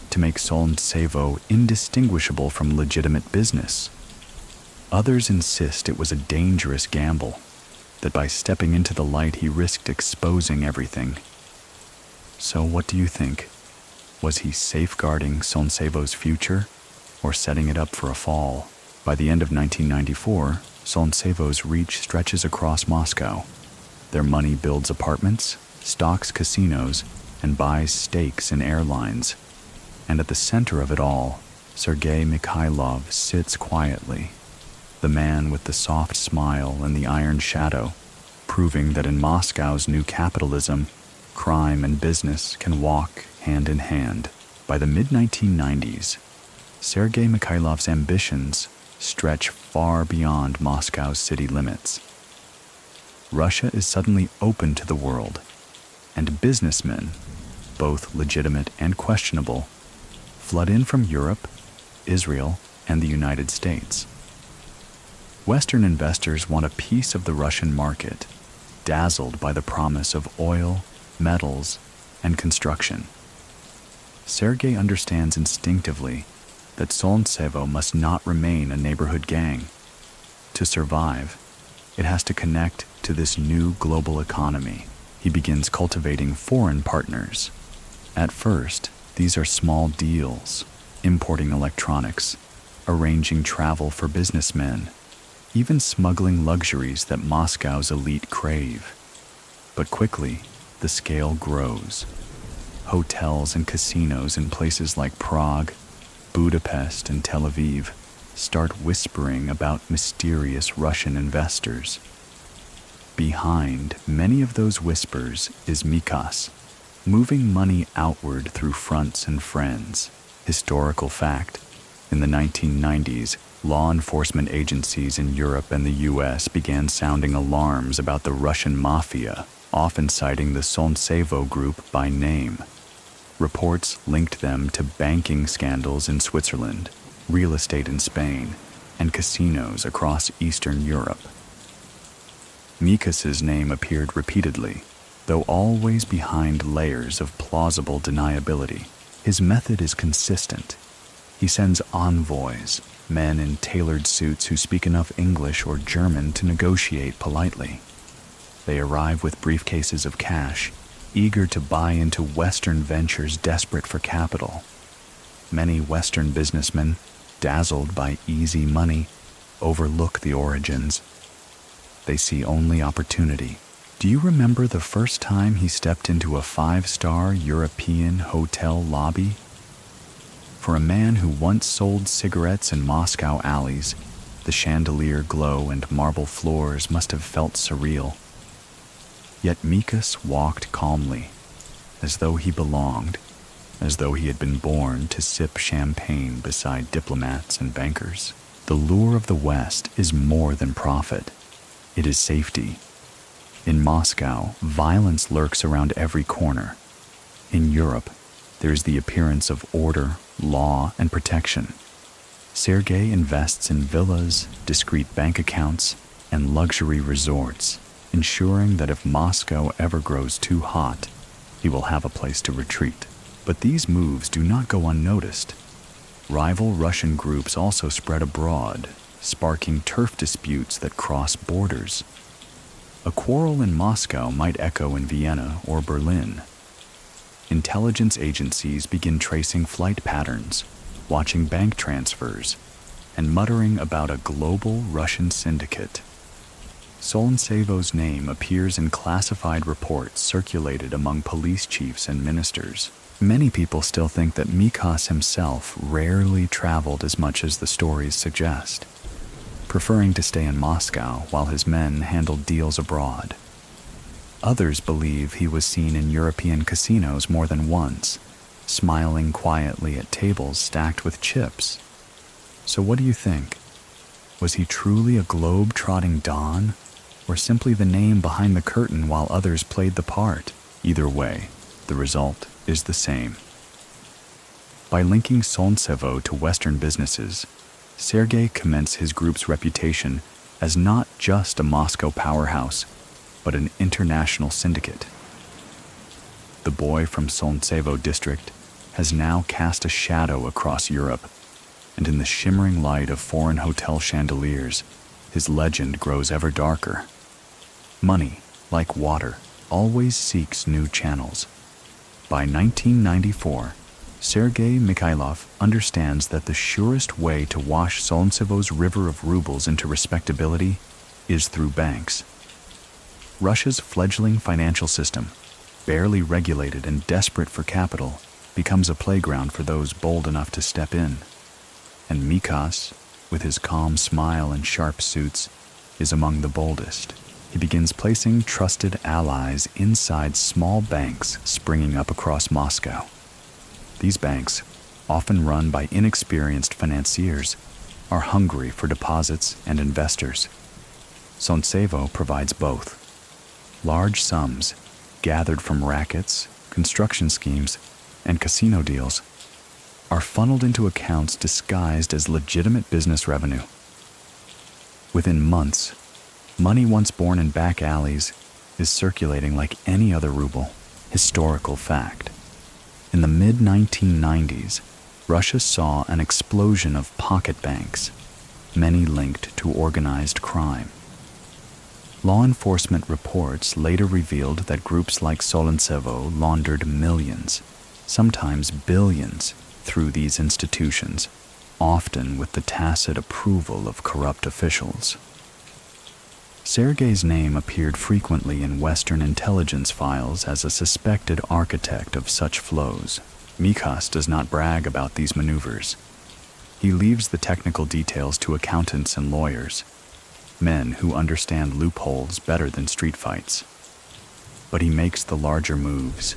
[SPEAKER 1] to make Solntsevo indistinguishable from legitimate business. Others insist it was a dangerous gamble, that by stepping into the light he risked exposing everything. So what do you think? Was he safeguarding Solntsevo's future, or setting it up for a fall? By the end of 1994, Solntsevo's reach stretches across Moscow. Their money builds apartments, stocks casinos, and buys stakes in airlines. And at the center of it all, Sergei Mikhailov sits quietly, the man with the soft smile and the iron shadow, proving that in Moscow's new capitalism, crime and business can walk hand in hand. By the mid-1990s, Sergei Mikhailov's ambitions stretch far beyond Moscow's city limits. Russia is suddenly open to the world, and businessmen, both legitimate and questionable, flood in from Europe, Israel, and the United States. Western investors want a piece of the Russian market, dazzled by the promise of oil, metals, and construction. Sergei understands instinctively that Solntsevo must not remain a neighborhood gang. To survive, it has to connect to this new global economy. He begins cultivating foreign partners. At first, these are small deals, importing electronics, arranging travel for businessmen, even smuggling luxuries that Moscow's elite crave. But quickly, the scale grows. Hotels and casinos in places like Prague, Budapest, and Tel Aviv start whispering about mysterious Russian investors. Behind many of those whispers is Mikhas, moving money outward through fronts and friends. Historical fact: in the 1990s, law enforcement agencies in Europe and the US began sounding alarms about the Russian mafia, often citing the Solntsevo group by name. Reports linked them to banking scandals in Switzerland, real estate in Spain, and casinos across Eastern Europe. Mikhas's name appeared repeatedly, though always behind layers of plausible deniability. His method is consistent. He sends envoys, men in tailored suits who speak enough English or German to negotiate politely. They arrive with briefcases of cash, eager to buy into Western ventures desperate for capital. Many Western businessmen, dazzled by easy money, overlook the origins. They see only opportunity. Do you remember the first time he stepped into a 5-star European hotel lobby? For a man who once sold cigarettes in Moscow alleys, the chandelier glow and marble floors must have felt surreal. Yet Mikhas walked calmly, as though he belonged, as though he had been born to sip champagne beside diplomats and bankers. The lure of the West is more than profit. It is safety. In Moscow, violence lurks around every corner. In Europe, There is the appearance of order, law, and protection. Sergei invests in villas, discreet bank accounts, and luxury resorts, ensuring that if Moscow ever grows too hot, he will have a place to retreat. But these moves do not go unnoticed. Rival Russian groups also spread abroad, sparking turf disputes that cross borders. A quarrel in Moscow might echo in Vienna or Berlin. Intelligence agencies begin tracing flight patterns, watching bank transfers, and muttering about a global Russian syndicate. Solntsevo's name appears in classified reports circulated among police chiefs and ministers. Many people still think that Mikhas himself rarely traveled as much as the stories suggest, preferring to stay in Moscow while his men handled deals abroad. Others believe he was seen in European casinos more than once, smiling quietly at tables stacked with chips. So what do you think? Was he truly a globe-trotting don, or simply the name behind the curtain while others played the part? Either way, the result is the same. By linking Solntsevo to Western businesses, Sergei cements his group's reputation as not just a Moscow powerhouse, but an international syndicate. The boy from Solntsevo district has now cast a shadow across Europe, and in the shimmering light of foreign hotel chandeliers, his legend grows ever darker. Money, like water, always seeks new channels. By 1994, Sergei Mikhailov understands that the surest way to wash Solntsevo's river of rubles into respectability is through banks. Russia's fledgling financial system, barely regulated and desperate for capital, becomes a playground for those bold enough to step in. And Mikhas, with his calm smile and sharp suits, is among the boldest. He begins placing trusted allies inside small banks springing up across Moscow. These banks, often run by inexperienced financiers, are hungry for deposits and investors. Solntsevo provides both. Large sums, gathered from rackets, construction schemes, and casino deals, are funneled into accounts disguised as legitimate business revenue. Within months, money once born in back alleys is circulating like any other ruble. Historical fact. In the mid-1990s, Russia saw an explosion of pocket banks, many linked to organized crime. Law enforcement reports later revealed that groups like Solntsevo laundered millions, sometimes billions, through these institutions, often with the tacit approval of corrupt officials. Sergei's name appeared frequently in Western intelligence files as a suspected architect of such flows. Mikhas does not brag about these maneuvers. He leaves the technical details to accountants and lawyers, men who understand loopholes better than street fights. But he makes the larger moves,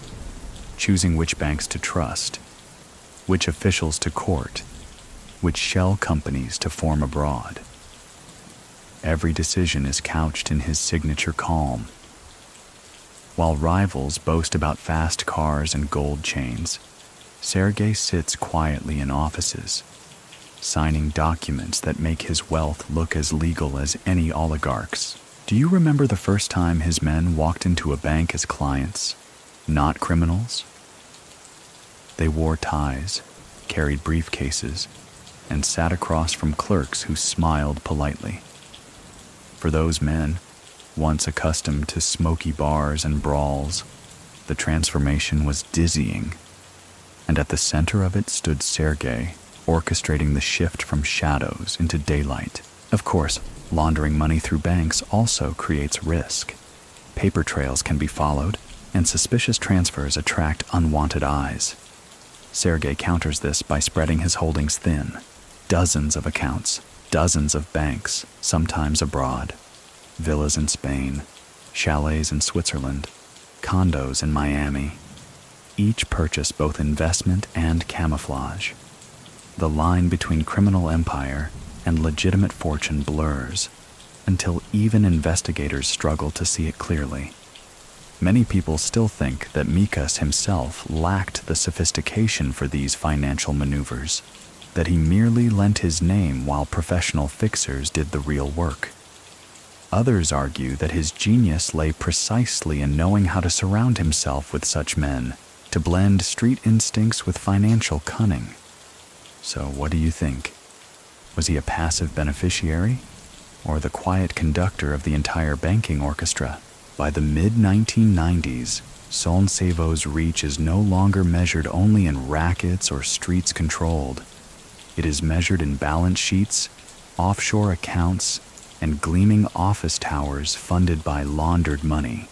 [SPEAKER 1] choosing which banks to trust, which officials to court, which shell companies to form abroad. Every decision is couched in his signature calm. While rivals boast about fast cars and gold chains, Sergei sits quietly in offices, signing documents that make his wealth look as legal as any oligarch's. Do you remember the first time his men walked into a bank as clients, not criminals? They wore ties, carried briefcases, and sat across from clerks who smiled politely. For those men, once accustomed to smoky bars and brawls, the transformation was dizzying, and at the center of it stood Sergei, orchestrating the shift from shadows into daylight. Of course, laundering money through banks also creates risk. Paper trails can be followed, and suspicious transfers attract unwanted eyes. Sergei counters this by spreading his holdings thin. Dozens of accounts, dozens of banks, sometimes abroad. Villas in Spain, chalets in Switzerland, condos in Miami. Each purchase both investment and camouflage. The line between criminal empire and legitimate fortune blurs, until even investigators struggle to see it clearly. Many people still think that Mikhas himself lacked the sophistication for these financial maneuvers, that he merely lent his name while professional fixers did the real work. Others argue that his genius lay precisely in knowing how to surround himself with such men, to blend street instincts with financial cunning. So what do you think? Was he a passive beneficiary, or the quiet conductor of the entire banking orchestra? By the mid-1990s, Solntsevo's reach is no longer measured only in rackets or streets controlled. It is measured in balance sheets, offshore accounts, and gleaming office towers funded by laundered money.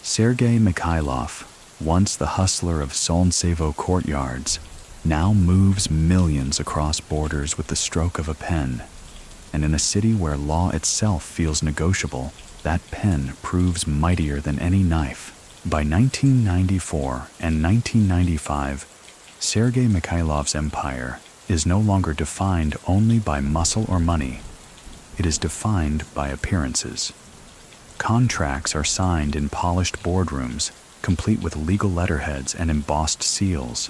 [SPEAKER 1] Sergei Mikhailov, once the hustler of Solntsevo courtyards, now moves millions across borders with the stroke of a pen. And in a city where law itself feels negotiable, that pen proves mightier than any knife. By 1994 and 1995, Sergei Mikhailov's empire is no longer defined only by muscle or money. It is defined by appearances. Contracts are signed in polished boardrooms, complete with legal letterheads and embossed seals.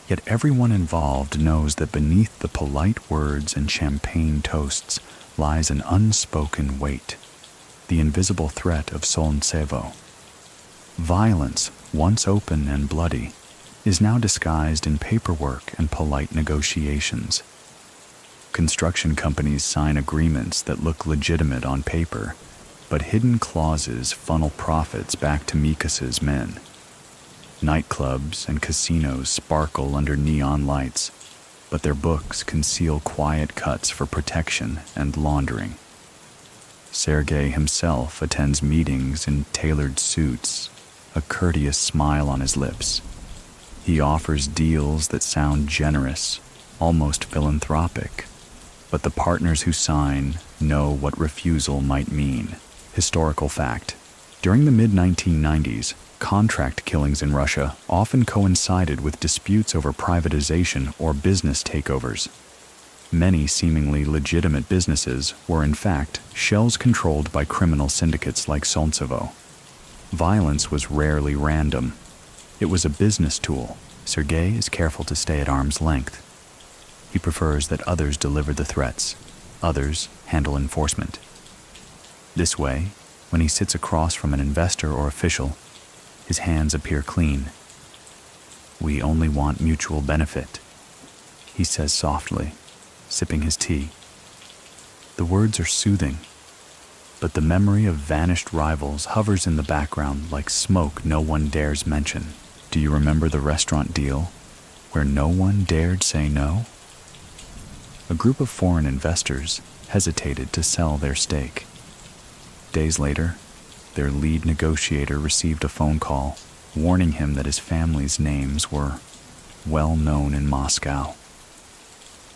[SPEAKER 1] Yet everyone involved knows that beneath the polite words and champagne toasts lies an unspoken weight, the invisible threat of Solntsevo. Violence, once open and bloody, is now disguised in paperwork and polite negotiations. Construction companies sign agreements that look legitimate on paper, but hidden clauses funnel profits back to Mikhas's men. Nightclubs and casinos sparkle under neon lights, but their books conceal quiet cuts for protection and laundering. Sergei himself attends meetings in tailored suits, a courteous smile on his lips. He offers deals that sound generous, almost philanthropic, but the partners who sign know what refusal might mean. Historical fact: during the mid-1990s, contract killings in Russia often coincided with disputes over privatization or business takeovers. Many seemingly legitimate businesses were in fact shells controlled by criminal syndicates like Solntsevo. Violence was rarely random. It was a business tool. Sergei is careful to stay at arm's length. He prefers that others deliver the threats, others handle enforcement. This way, when he sits across from an investor or official, his hands appear clean. "We only want mutual benefit," he says softly, sipping his tea. The words are soothing, but the memory of vanished rivals hovers in the background like smoke no one dares mention. Do you remember the restaurant deal where no one dared say no? A group of foreign investors hesitated to sell their stake. Days later, their lead negotiator received a phone call warning him that his family's names were well known in Moscow.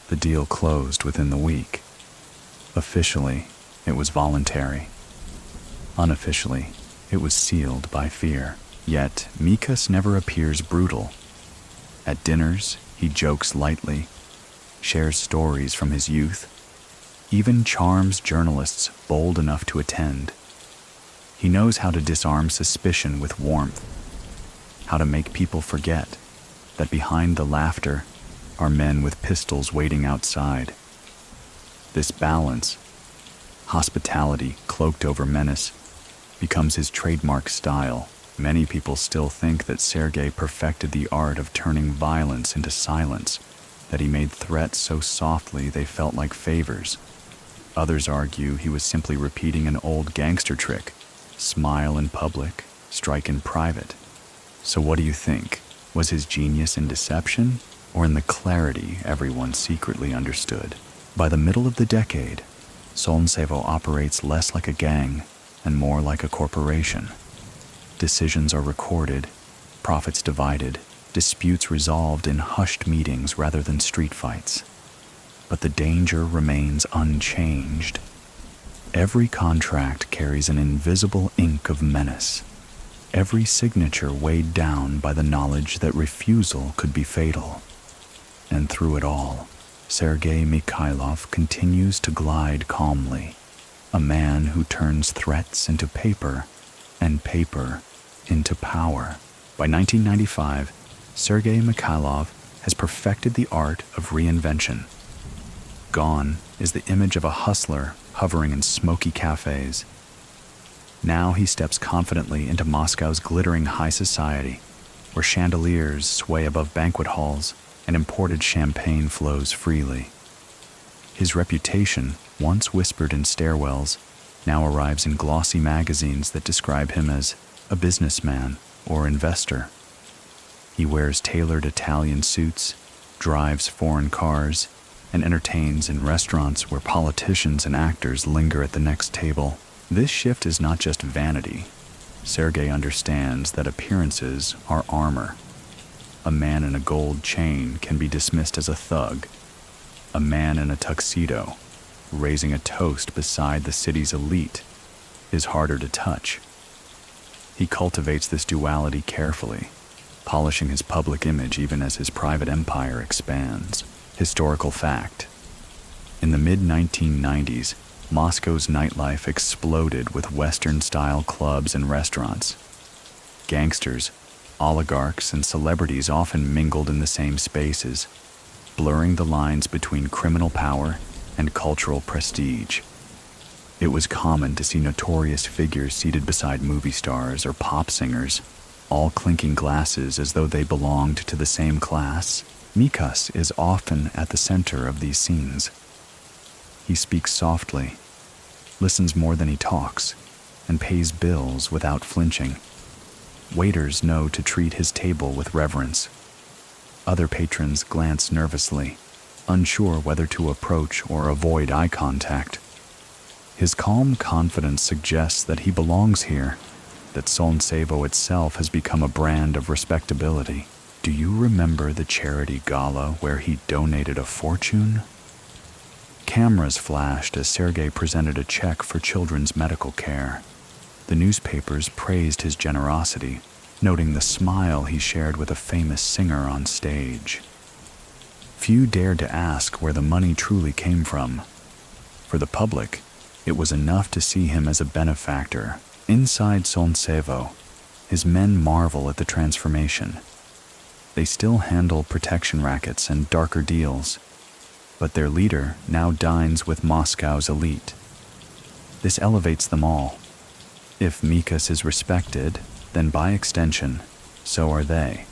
[SPEAKER 1] The deal closed within the week. Officially, it was voluntary. Unofficially, it was sealed by fear. Yet, Mikhas never appears brutal. At dinners, he jokes lightly, shares stories from his youth, even charms journalists bold enough to attend. He knows how to disarm suspicion with warmth, how to make people forget that behind the laughter are men with pistols waiting outside. This balance, hospitality cloaked over menace, becomes his trademark style. Many people still think that Sergei perfected the art of turning violence into silence, that he made threats so softly they felt like favors. Others argue he was simply repeating an old gangster trick: smile in public, strike in private. So what do you think? Was his genius in deception, or in the clarity everyone secretly understood? By the middle of the decade, Solntsevo operates less like a gang and more like a corporation. Decisions are recorded, profits divided, disputes resolved in hushed meetings rather than street fights. But the danger remains unchanged. Every contract carries an invisible ink of menace, every signature weighed down by the knowledge that refusal could be fatal. And through it all, Sergei Mikhailov continues to glide calmly, a man who turns threats into paper and paper into power. By 1995, Sergei Mikhailov has perfected the art of reinvention. Gone is the image of a hustler hovering in smoky cafes. Now he steps confidently into Moscow's glittering high society, where chandeliers sway above banquet halls and imported champagne flows freely. His reputation, once whispered in stairwells, now arrives in glossy magazines that describe him as a businessman or investor. He wears tailored Italian suits, drives foreign cars, and entertains in restaurants where politicians and actors linger at the next table. This shift is not just vanity. Sergei understands that appearances are armor. A man in a gold chain can be dismissed as a thug. A man in a tuxedo, raising a toast beside the city's elite, is harder to touch. He cultivates this duality carefully, polishing his public image even as his private empire expands. Historical fact: in the mid-1990s, Moscow's nightlife exploded with Western-style clubs and restaurants. Gangsters, oligarchs, and celebrities often mingled in the same spaces, blurring the lines between criminal power and cultural prestige. It was common to see notorious figures seated beside movie stars or pop singers, all clinking glasses as though they belonged to the same class. Mikhas is often at the center of these scenes. He speaks softly, listens more than he talks, and pays bills without flinching. Waiters know to treat his table with reverence. Other patrons glance nervously, unsure whether to approach or avoid eye contact. His calm confidence suggests that he belongs here, that Solntsevo itself has become a brand of respectability. Do you remember the charity gala where he donated a fortune? Cameras flashed as Sergei presented a check for children's medical care. The newspapers praised his generosity, noting the smile he shared with a famous singer on stage. Few dared to ask where the money truly came from. For the public, it was enough to see him as a benefactor. Inside Solntsevo, his men marvel at the transformation. They still handle protection rackets and darker deals, but their leader now dines with Moscow's elite. This elevates them all. If Mikhas is respected, then by extension, so are they.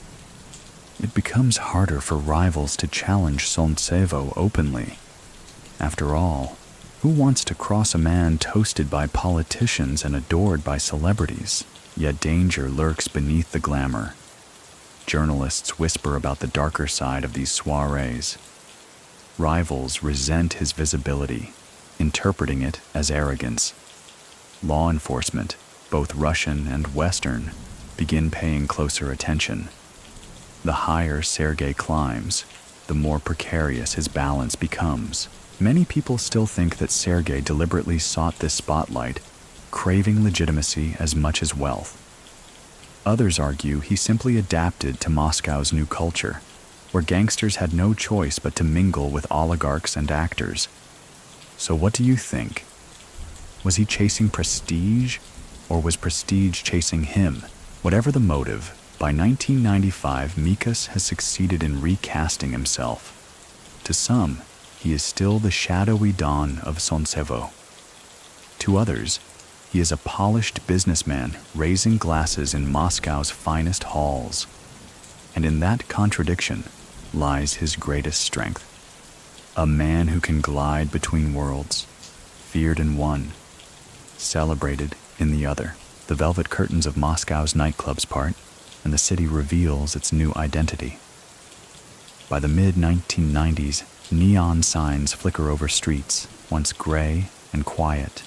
[SPEAKER 1] It becomes harder for rivals to challenge Solntsevo openly. After all, who wants to cross a man toasted by politicians and adored by celebrities? Yet danger lurks beneath the glamour. Journalists whisper about the darker side of these soirees. Rivals resent his visibility, interpreting it as arrogance. Law enforcement, both Russian and Western, begin paying closer attention. The higher Sergei climbs, the more precarious his balance becomes. Many people still think that Sergei deliberately sought this spotlight, craving legitimacy as much as wealth. Others argue he simply adapted to Moscow's new culture, where gangsters had no choice but to mingle with oligarchs and actors. So what do you think? Was he chasing prestige, or was prestige chasing him? Whatever the motive, by 1995, Mikhas has succeeded in recasting himself. To some, he is still the shadowy don of Solntsevo. To others, he is a polished businessman raising glasses in Moscow's finest halls. And in that contradiction lies his greatest strength. A man who can glide between worlds, feared in one, celebrated in the other. The velvet curtains of Moscow's nightclubs part, and the city reveals its new identity. By the mid-1990s, neon signs flicker over streets, once gray and quiet,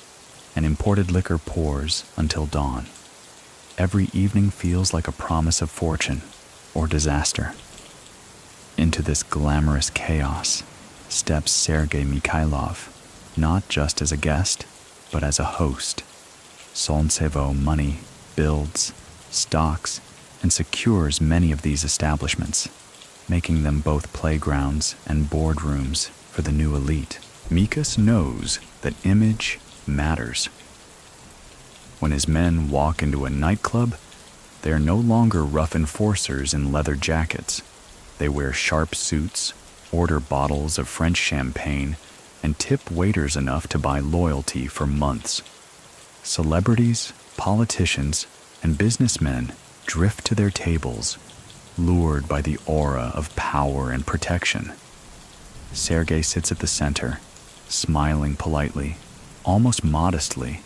[SPEAKER 1] and imported liquor pours until dawn. Every evening feels like a promise of fortune or disaster. Into this glamorous chaos steps Sergei Mikhailov, not just as a guest, but as a host. Solntsevo money builds, stocks, and secures many of these establishments, making them both playgrounds and boardrooms for the new elite. Mikhas knows that image matters. When his men walk into a nightclub, they are no longer rough enforcers in leather jackets. They wear sharp suits, order bottles of French champagne, and tip waiters enough to buy loyalty for months. Celebrities, politicians, and businessmen drift to their tables, lured by the aura of power and protection. Sergei sits at the center, smiling politely, almost modestly,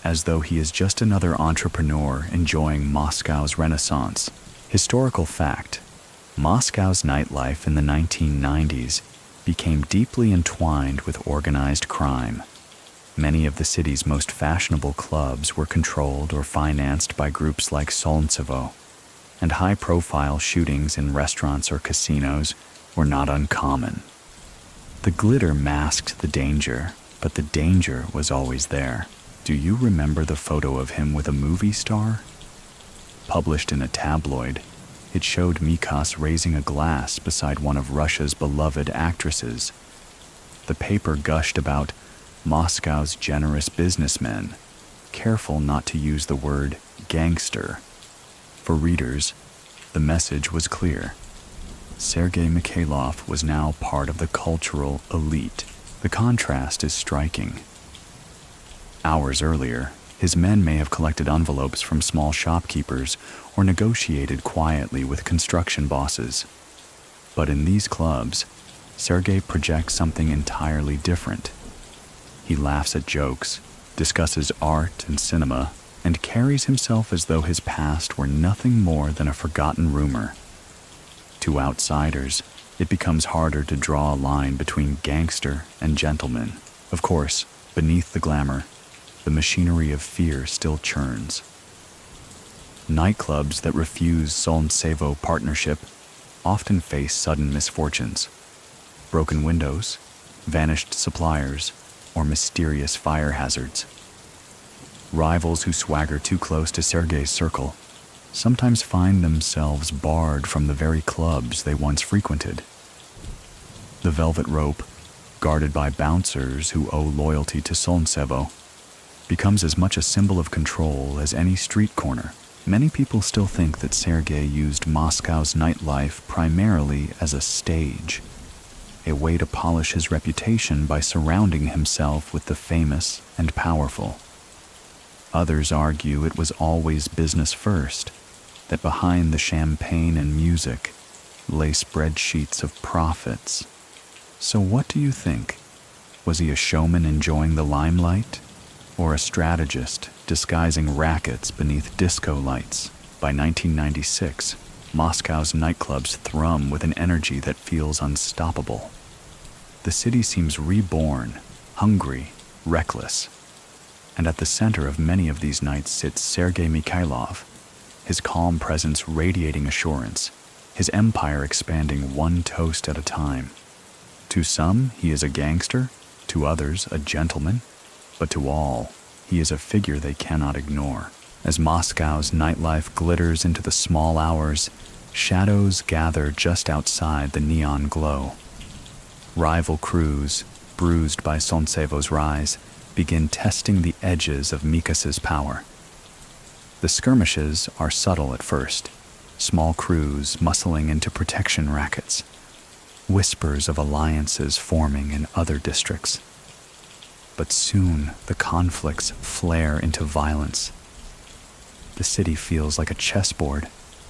[SPEAKER 1] as though he is just another entrepreneur enjoying Moscow's renaissance. Historical fact: Moscow's nightlife in the 1990s became deeply entwined with organized crime. Many of the city's most fashionable clubs were controlled or financed by groups like Solntsevo, and high-profile shootings in restaurants or casinos were not uncommon. The glitter masked the danger, but the danger was always there. Do you remember the photo of him with a movie star? Published in a tabloid, it showed Mikhas raising a glass beside one of Russia's beloved actresses. The paper gushed about Moscow's generous businessmen, careful not to use the word gangster. For readers, the message was clear. Sergei Mikhailov was now part of the cultural elite. The contrast is striking. Hours earlier, his men may have collected envelopes from small shopkeepers or negotiated quietly with construction bosses. But in these clubs, Sergei projects something entirely different. He laughs at jokes, discusses art and cinema, and carries himself as though his past were nothing more than a forgotten rumor. To outsiders, it becomes harder to draw a line between gangster and gentleman. Of course, beneath the glamour, the machinery of fear still churns. Nightclubs that refuse Solntsevo partnership often face sudden misfortunes: broken windows, vanished suppliers, or mysterious fire hazards. Rivals who swagger too close to Sergei's circle sometimes find themselves barred from the very clubs they once frequented. The velvet rope, guarded by bouncers who owe loyalty to Solntsevo, becomes as much a symbol of control as any street corner. Many people still think that Sergei used Moscow's nightlife primarily as a stage, a way to polish his reputation by surrounding himself with the famous and powerful. Others argue it was always business first, that behind the champagne and music lay spreadsheets of profits. So what do you think? Was he a showman enjoying the limelight, or a strategist disguising rackets beneath disco lights? By 1996, Moscow's nightclubs thrum with an energy that feels unstoppable. The city seems reborn, hungry, reckless. And at the center of many of these nights sits Sergei Mikhailov, his calm presence radiating assurance, his empire expanding one toast at a time. To some, he is a gangster, to others, a gentleman, but to all, he is a figure they cannot ignore. As Moscow's nightlife glitters into the small hours, shadows gather just outside the neon glow. Rival crews, bruised by Solntsevo's rise, begin testing the edges of Mikhas's power. The skirmishes are subtle at first, small crews muscling into protection rackets, whispers of alliances forming in other districts. But soon the conflicts flare into violence. The city feels like a chessboard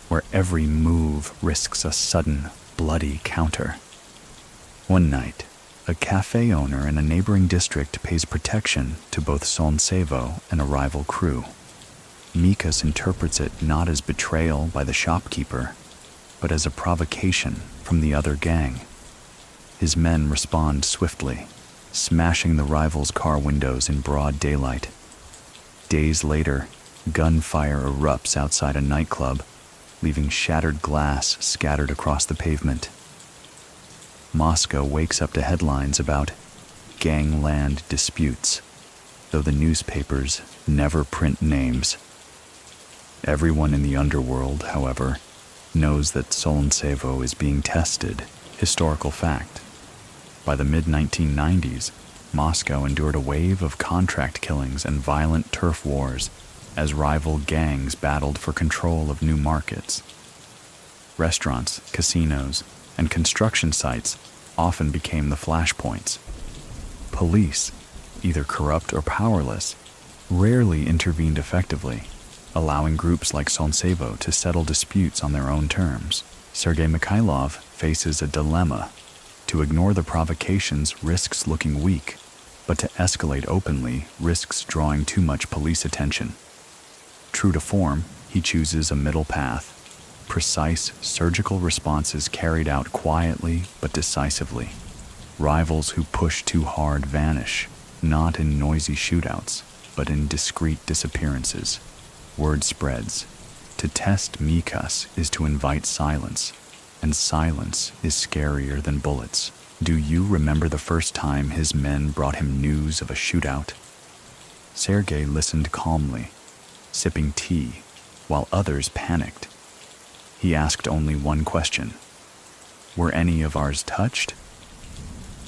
[SPEAKER 1] where every move risks a sudden, bloody counter. One night, a cafe owner in a neighboring district pays protection to both Solntsevo and a rival crew. Mikhas interprets it not as betrayal by the shopkeeper, but as a provocation from the other gang. His men respond swiftly, smashing the rival's car windows in broad daylight. Days later, gunfire erupts outside a nightclub, leaving shattered glass scattered across the pavement. Moscow wakes up to headlines about gangland disputes, though the newspapers never print names. Everyone in the underworld, however, knows that Solntsevo is being tested. Historical fact. By the mid-1990s, Moscow endured a wave of contract killings and violent turf wars, as rival gangs battled for control of new markets. Restaurants, casinos, and construction sites often became the flashpoints. Police, either corrupt or powerless, rarely intervened effectively, allowing groups like Solntsevo to settle disputes on their own terms. Sergei Mikhailov faces a dilemma. To ignore the provocations risks looking weak, but to escalate openly risks drawing too much police attention. True to form, he chooses a middle path. Precise, surgical responses carried out quietly but decisively. Rivals who push too hard vanish, not in noisy shootouts, but in discreet disappearances. Word spreads. To test Mikhas is to invite silence, and silence is scarier than bullets. Do you remember the first time his men brought him news of a shootout? Sergei listened calmly, sipping tea, while others panicked. He asked only one question. Were any of ours touched?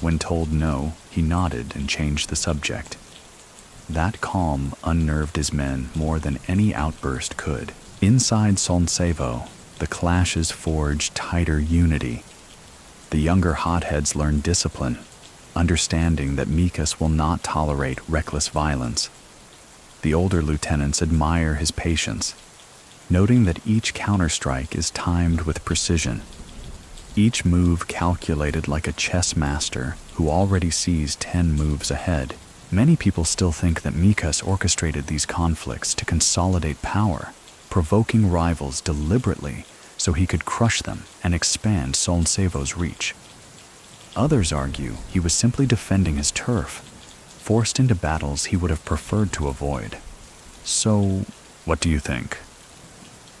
[SPEAKER 1] When told no, he nodded and changed the subject. That calm unnerved his men more than any outburst could. Inside Solntsevo, the clashes forged tighter unity. The younger hotheads learned discipline, understanding that Mikhas will not tolerate reckless violence. The older lieutenants admire his patience, noting that each counterstrike is timed with precision. Each move calculated like a chess master who already sees 10 moves ahead. Many people still think that Mikhas orchestrated these conflicts to consolidate power, provoking rivals deliberately so he could crush them and expand Solntsevo's reach. Others argue he was simply defending his turf, forced into battles he would have preferred to avoid. So, what do you think?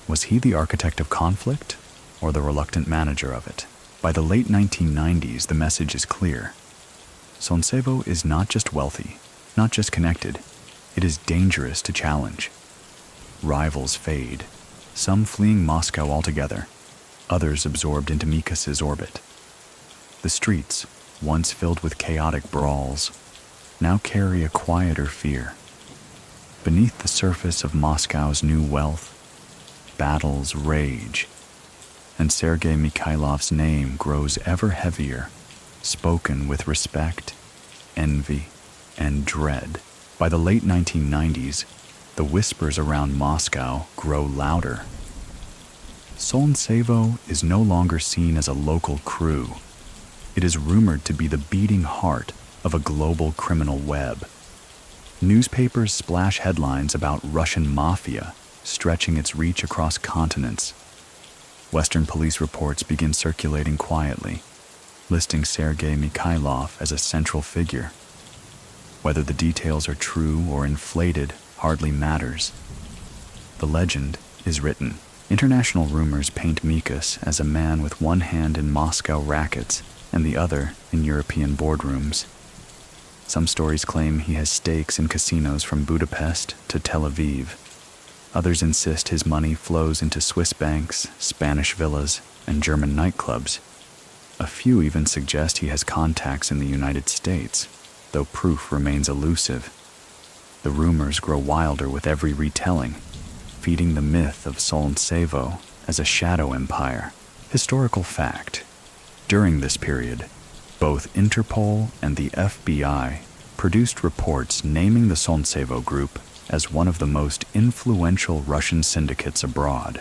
[SPEAKER 1] Was he the architect of conflict, or the reluctant manager of it? By the late 1990s, the message is clear. Solntsevo is not just wealthy, not just connected, it is dangerous to challenge. Rivals fade, some fleeing Moscow altogether, others absorbed into Mikhas's orbit. The streets, once filled with chaotic brawls, now carry a quieter fear. Beneath the surface of Moscow's new wealth, battles rage, and Sergei Mikhailov's name grows ever heavier, spoken with respect, envy, and dread. By the late 1990s, the whispers around Moscow grow louder. Solntsevo is no longer seen as a local crew. It is rumored to be the beating heart of a global criminal web. Newspapers splash headlines about Russian mafia stretching its reach across continents. Western police reports begin circulating quietly, listing Sergei Mikhailov as a central figure. Whether the details are true or inflated hardly matters. The legend is written. International rumors paint Mikhas as a man with one hand in Moscow rackets and the other in European boardrooms. Some stories claim he has stakes in casinos from Budapest to Tel Aviv. Others insist his money flows into Swiss banks, Spanish villas, and German nightclubs. A few even suggest he has contacts in the United States, though proof remains elusive. The rumors grow wilder with every retelling, feeding the myth of Solntsevo as a shadow empire. Historical fact: during this period, both Interpol and the FBI produced reports naming the Solntsevo group as one of the most influential Russian syndicates abroad.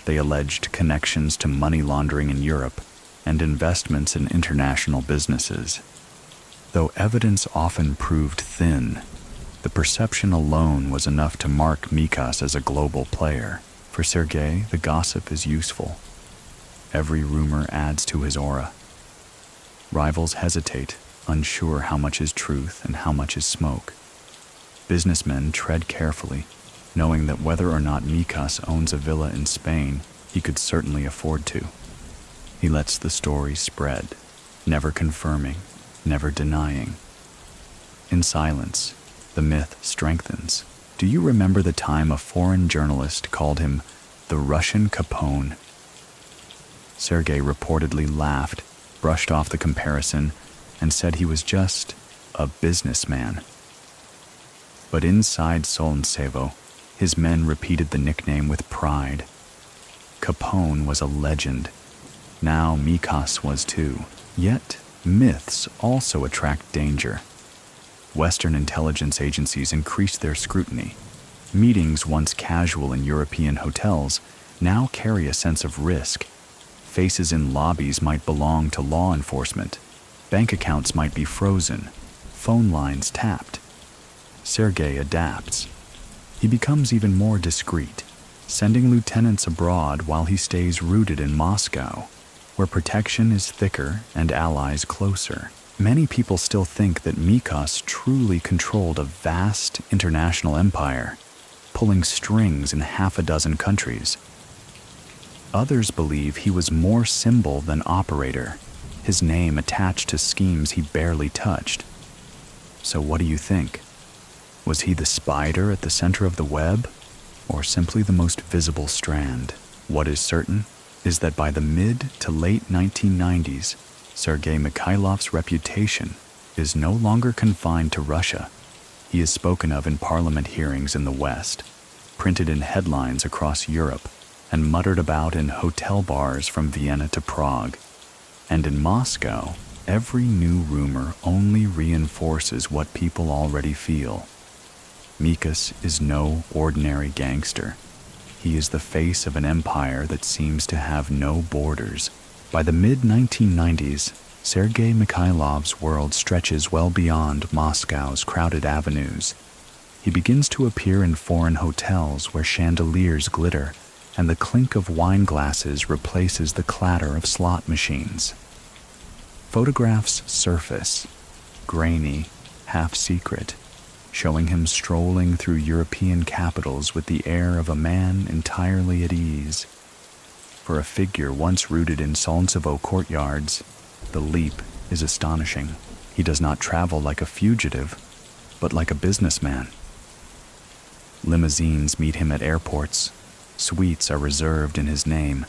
[SPEAKER 1] They alleged connections to money laundering in Europe and investments in international businesses. Though evidence often proved thin, the perception alone was enough to mark Mikhas as a global player. For Sergei, the gossip is useful. Every rumor adds to his aura. Rivals hesitate, unsure how much is truth and how much is smoke. Businessmen tread carefully, knowing that whether or not Mikhas owns a villa in Spain, he could certainly afford to. He lets the story spread, never confirming, never denying. In silence, the myth strengthens. Do you remember the time a foreign journalist called him the Russian Capone? Sergei reportedly laughed, brushed off the comparison, and said he was just a businessman. But inside Solntsevo, His men repeated the nickname with pride. Capone was a legend. Now Mikhas was too. Yet, myths also attract danger. Western intelligence agencies increased their scrutiny. Meetings once casual in European hotels now carry a sense of risk. Faces in lobbies might belong to law enforcement. Bank accounts might be frozen. Phone lines tapped. Sergei adapts. He becomes even more discreet, sending lieutenants abroad while he stays rooted in Moscow, where protection is thicker and allies closer. Many people still think that Mikhas truly controlled a vast international empire, pulling strings in half a dozen countries. Others believe he was more symbol than operator, his name attached to schemes he barely touched. So what do you think? Was he the spider at the center of the web, or simply the most visible strand? What is certain is that by the mid to late 1990s, Sergei Mikhailov's reputation is no longer confined to Russia. He is spoken of in parliament hearings in the West, printed in headlines across Europe, and muttered about in hotel bars from Vienna to Prague. And in Moscow, every new rumor only reinforces what people already feel. Mikhas is no ordinary gangster. He is the face of an empire that seems to have no borders. By the mid-1990s, Sergei Mikhailov's world stretches well beyond Moscow's crowded avenues. He begins to appear in foreign hotels where chandeliers glitter and the clink of wine glasses replaces the clatter of slot machines. Photographs surface, grainy, half-secret, showing him strolling through European capitals with the air of a man entirely at ease. For a figure once rooted in Solntsevo courtyards, the leap is astonishing. He does not travel like a fugitive, but like a businessman. Limousines meet him at airports, suites are reserved in his name,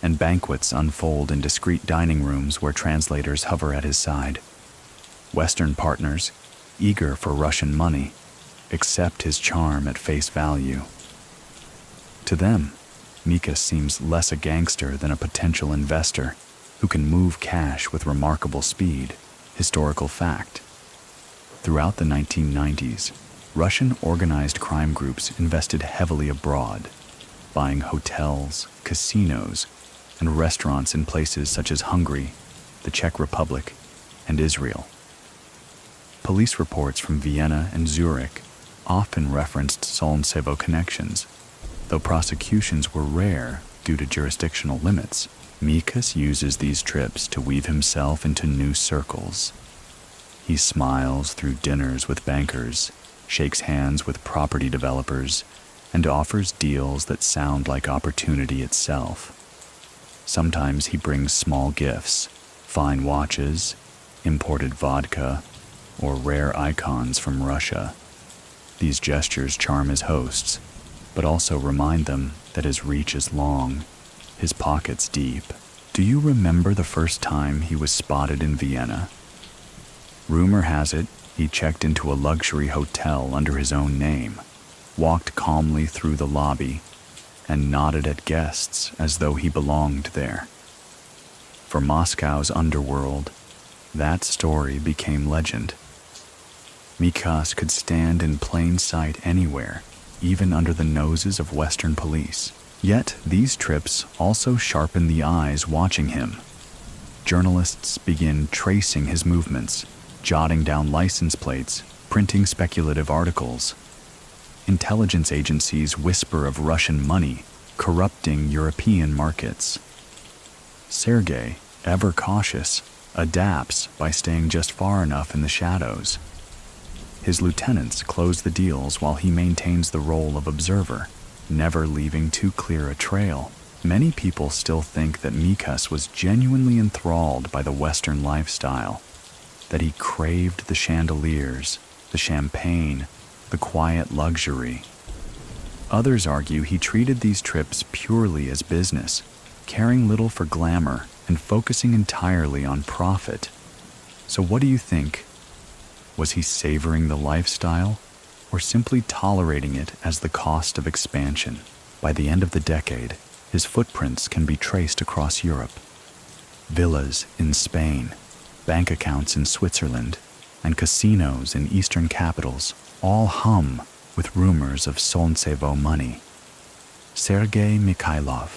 [SPEAKER 1] and banquets unfold in discreet dining rooms where translators hover at his side. Western partners, eager for Russian money, accept his charm at face value. To them, Mikhas seems less a gangster than a potential investor who can move cash with remarkable speed. Historical fact. Throughout the 1990s, Russian organized crime groups invested heavily abroad, buying hotels, casinos, and restaurants in places such as Hungary, the Czech Republic, and Israel. Police reports from Vienna and Zurich often referenced Solntsevo connections, though prosecutions were rare due to jurisdictional limits. Mikhas uses these trips to weave himself into new circles. He smiles through dinners with bankers, shakes hands with property developers, and offers deals that sound like opportunity itself. Sometimes he brings small gifts, fine watches, imported vodka, or rare icons from Russia. These gestures charm his hosts, but also remind them that his reach is long, his pockets deep. Do you remember the first time he was spotted in Vienna? Rumor has it he checked into a luxury hotel under his own name, walked calmly through the lobby, and nodded at guests as though he belonged there. For Moscow's underworld, that story became legend. Mikhas could stand in plain sight anywhere, even under the noses of Western police. Yet these trips also sharpen the eyes watching him. Journalists begin tracing his movements, jotting down license plates, printing speculative articles. Intelligence agencies whisper of Russian money corrupting European markets. Sergei, ever cautious, adapts by staying just far enough in the shadows. His lieutenants close the deals while he maintains the role of observer, never leaving too clear a trail. Many people still think that Mikhas was genuinely enthralled by the Western lifestyle, that he craved the chandeliers, the champagne, the quiet luxury. Others argue he treated these trips purely as business, caring little for glamour and focusing entirely on profit. So what do you think? Was he savoring the lifestyle, or simply tolerating it as the cost of expansion. By the end of the decade, his footprints can be traced across Europe. Villas in Spain, bank accounts in Switzerland, and casinos in eastern capitals all hum with rumors of Solntsevo money. Sergei Mikhailov,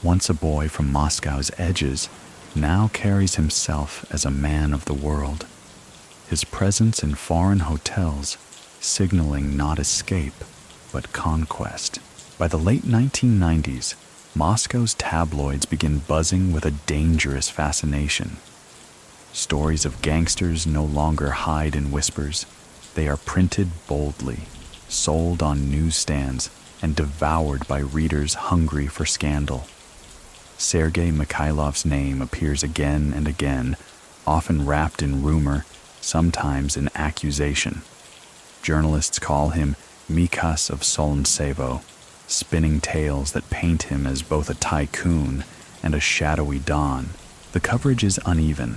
[SPEAKER 1] once a boy from Moscow's edges, now carries himself as a man of the world. His presence in foreign hotels signaling not escape, but conquest. By the late 1990s, Moscow's tabloids begin buzzing with a dangerous fascination. Stories of gangsters no longer hide in whispers. They are printed boldly, sold on newsstands, and devoured by readers hungry for scandal. Sergei Mikhailov's name appears again and again, often wrapped in rumor, sometimes in accusation. Journalists call him Mikhas of Solntsevo, spinning tales that paint him as both a tycoon and a shadowy don. The coverage is uneven.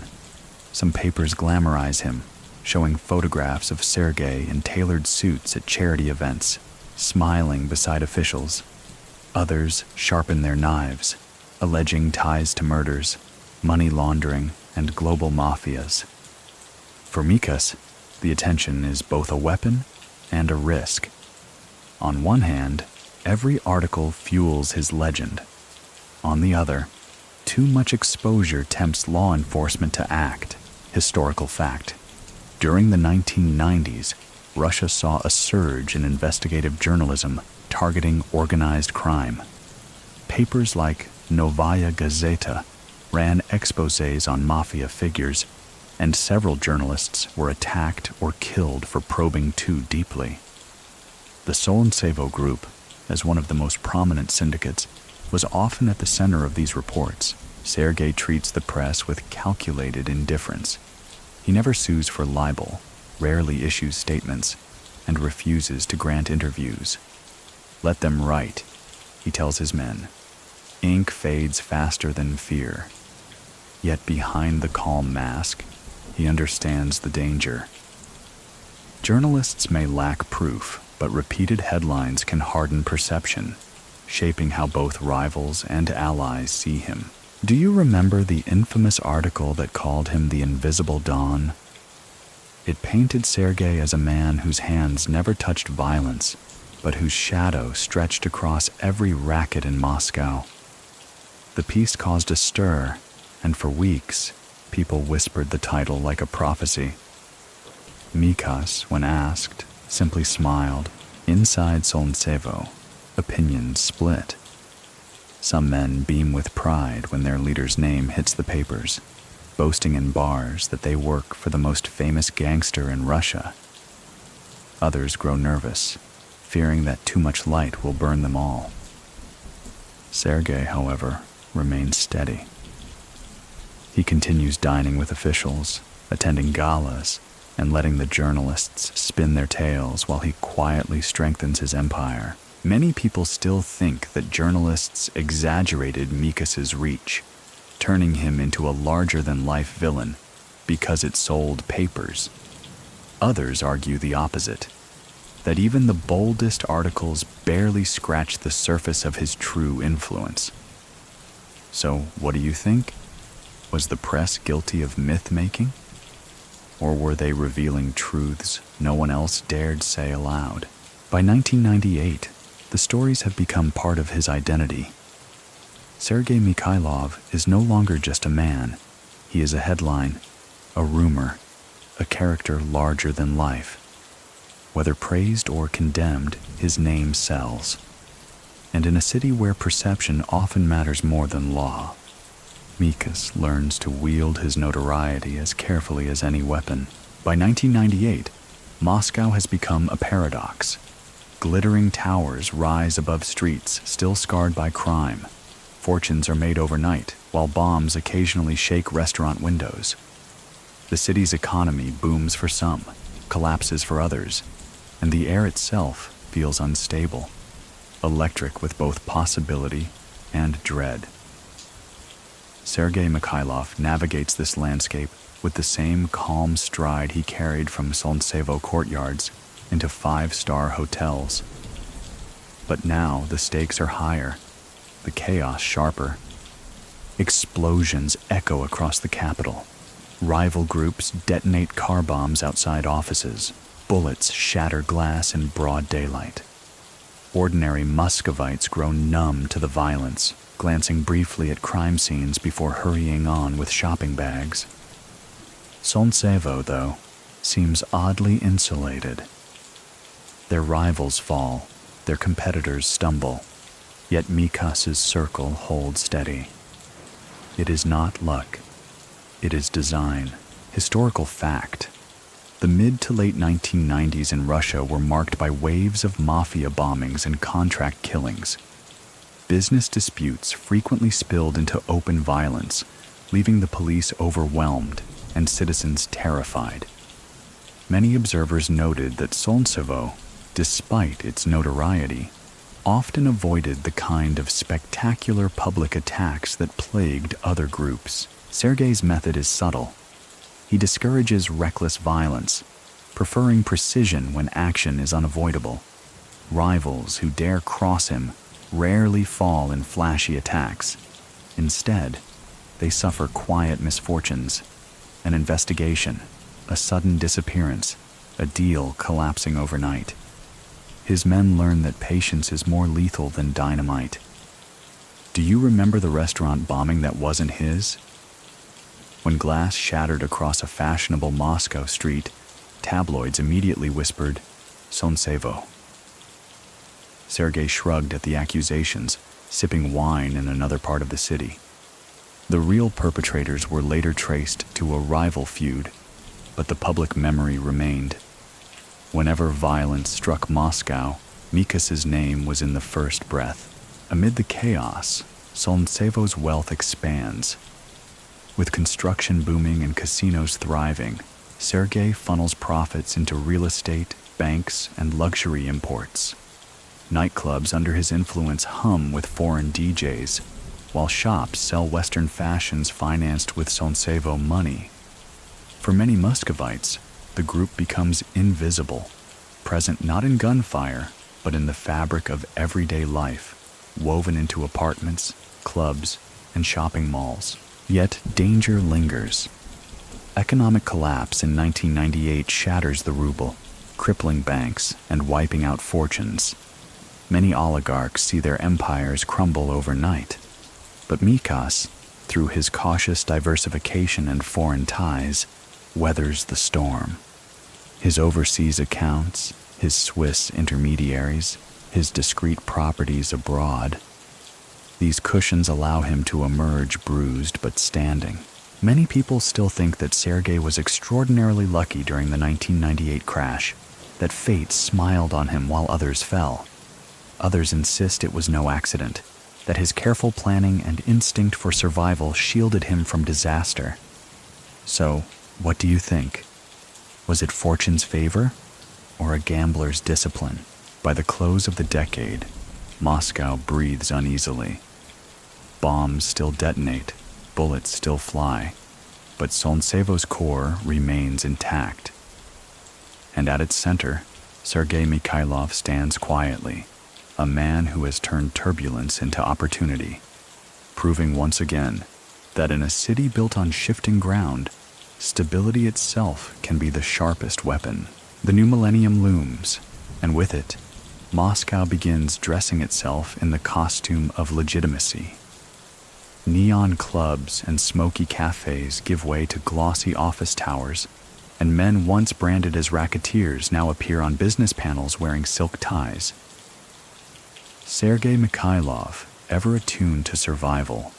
[SPEAKER 1] Some papers glamorize him, showing photographs of Sergei in tailored suits at charity events, smiling beside officials. Others sharpen their knives, alleging ties to murders, money laundering, and global mafias. For Mikhas, the attention is both a weapon and a risk. On one hand, every article fuels his legend. On the other, too much exposure tempts law enforcement to act. Historical fact. During the 1990s, Russia saw a surge in investigative journalism targeting organized crime. Papers like Novaya Gazeta ran exposés on mafia figures, and several journalists were attacked or killed for probing too deeply. The Solntsevo Group, as one of the most prominent syndicates, was often at the center of these reports. Sergei treats the press with calculated indifference. He never sues for libel, rarely issues statements, and refuses to grant interviews. Let them write, he tells his men. Ink fades faster than fear. Yet behind the calm mask, he understands the danger. Journalists may lack proof, but repeated headlines can harden perception, shaping how both rivals and allies see him. Do you remember the infamous article that called him the Invisible Dawn? It painted Sergei as a man whose hands never touched violence, but whose shadow stretched across every racket in Moscow. The piece caused a stir, and for weeks, people whispered the title like a prophecy. Mikhas, when asked, simply smiled. Inside Solntsevo, opinions split. Some men beam with pride when their leader's name hits the papers, boasting in bars that they work for the most famous gangster in Russia. Others grow nervous, fearing that too much light will burn them all. Sergei, however, remains steady. He continues dining with officials, attending galas, and letting the journalists spin their tales while he quietly strengthens his empire. Many people still think that journalists exaggerated Mikhas's reach, turning him into a larger-than-life villain because it sold papers. Others argue the opposite, that even the boldest articles barely scratch the surface of his true influence. So, what do you think? Was the press guilty of myth-making? Or were they revealing truths no one else dared say aloud? By 1998, the stories have become part of his identity. Sergei Mikhailov is no longer just a man. He is a headline, a rumor, a character larger than life. Whether praised or condemned, his name sells. And in a city where perception often matters more than law, Mikhas learns to wield his notoriety as carefully as any weapon. By 1998, Moscow has become a paradox. Glittering towers rise above streets still scarred by crime. Fortunes are made overnight, while bombs occasionally shake restaurant windows. The city's economy booms for some, collapses for others, and the air itself feels unstable, electric with both possibility and dread. Sergei Mikhailov navigates this landscape with the same calm stride he carried from Solntsevo courtyards into five-star hotels. But now the stakes are higher, the chaos sharper. Explosions echo across the capital. Rival groups detonate car bombs outside offices. Bullets shatter glass in broad daylight. Ordinary Muscovites grow numb to the violence, glancing briefly at crime scenes before hurrying on with shopping bags. Solntsevo, though, seems oddly insulated. Their rivals fall, their competitors stumble, yet Mikhas's circle holds steady. It is not luck. It is design, historical fact. The mid to late 1990s in Russia were marked by waves of mafia bombings and contract killings. Business disputes frequently spilled into open violence, leaving the police overwhelmed and citizens terrified. Many observers noted that Solntsevo, despite its notoriety, often avoided the kind of spectacular public attacks that plagued other groups. Sergei's method is subtle. He discourages reckless violence, preferring precision when action is unavoidable. Rivals who dare cross him rarely fall in flashy attacks. Instead, they suffer quiet misfortunes, an investigation, a sudden disappearance, a deal collapsing overnight. His men learn that patience is more lethal than dynamite. Do you remember the restaurant bombing that wasn't his? When glass shattered across a fashionable Moscow street, tabloids immediately whispered, "Solntsevo." Sergei shrugged at the accusations, sipping wine in another part of the city. The real perpetrators were later traced to a rival feud, but the public memory remained. Whenever violence struck Moscow, Mikhas's name was in the first breath. Amid the chaos, Solntsevo's wealth expands. With construction booming and casinos thriving, Sergei funnels profits into real estate, banks, and luxury imports. Nightclubs under his influence hum with foreign DJs, while shops sell Western fashions financed with Solntsevo money. For many Muscovites, the group becomes invisible, present not in gunfire, but in the fabric of everyday life, woven into apartments, clubs, and shopping malls. Yet danger lingers. Economic collapse in 1998 shatters the ruble, crippling banks and wiping out fortunes. Many oligarchs see their empires crumble overnight. But Mikhas, through his cautious diversification and foreign ties, weathers the storm. His overseas accounts, his Swiss intermediaries, his discreet properties abroad. These cushions allow him to emerge bruised but standing. Many people still think that Sergei was extraordinarily lucky during the 1998 crash, that fate smiled on him while others fell. Others insist it was no accident, that his careful planning and instinct for survival shielded him from disaster. So, what do you think? Was it fortune's favor or a gambler's discipline? By the close of the decade, Moscow breathes uneasily. Bombs still detonate, bullets still fly, but Solntsevo's core remains intact. And at its center, Sergei Mikhailov stands quietly, a man who has turned turbulence into opportunity, proving once again that in a city built on shifting ground, stability itself can be the sharpest weapon. The new millennium looms, and with it, Moscow begins dressing itself in the costume of legitimacy. Neon clubs and smoky cafes give way to glossy office towers, and men once branded as racketeers now appear on business panels wearing silk ties. Sergei Mikhailov, ever attuned to survival,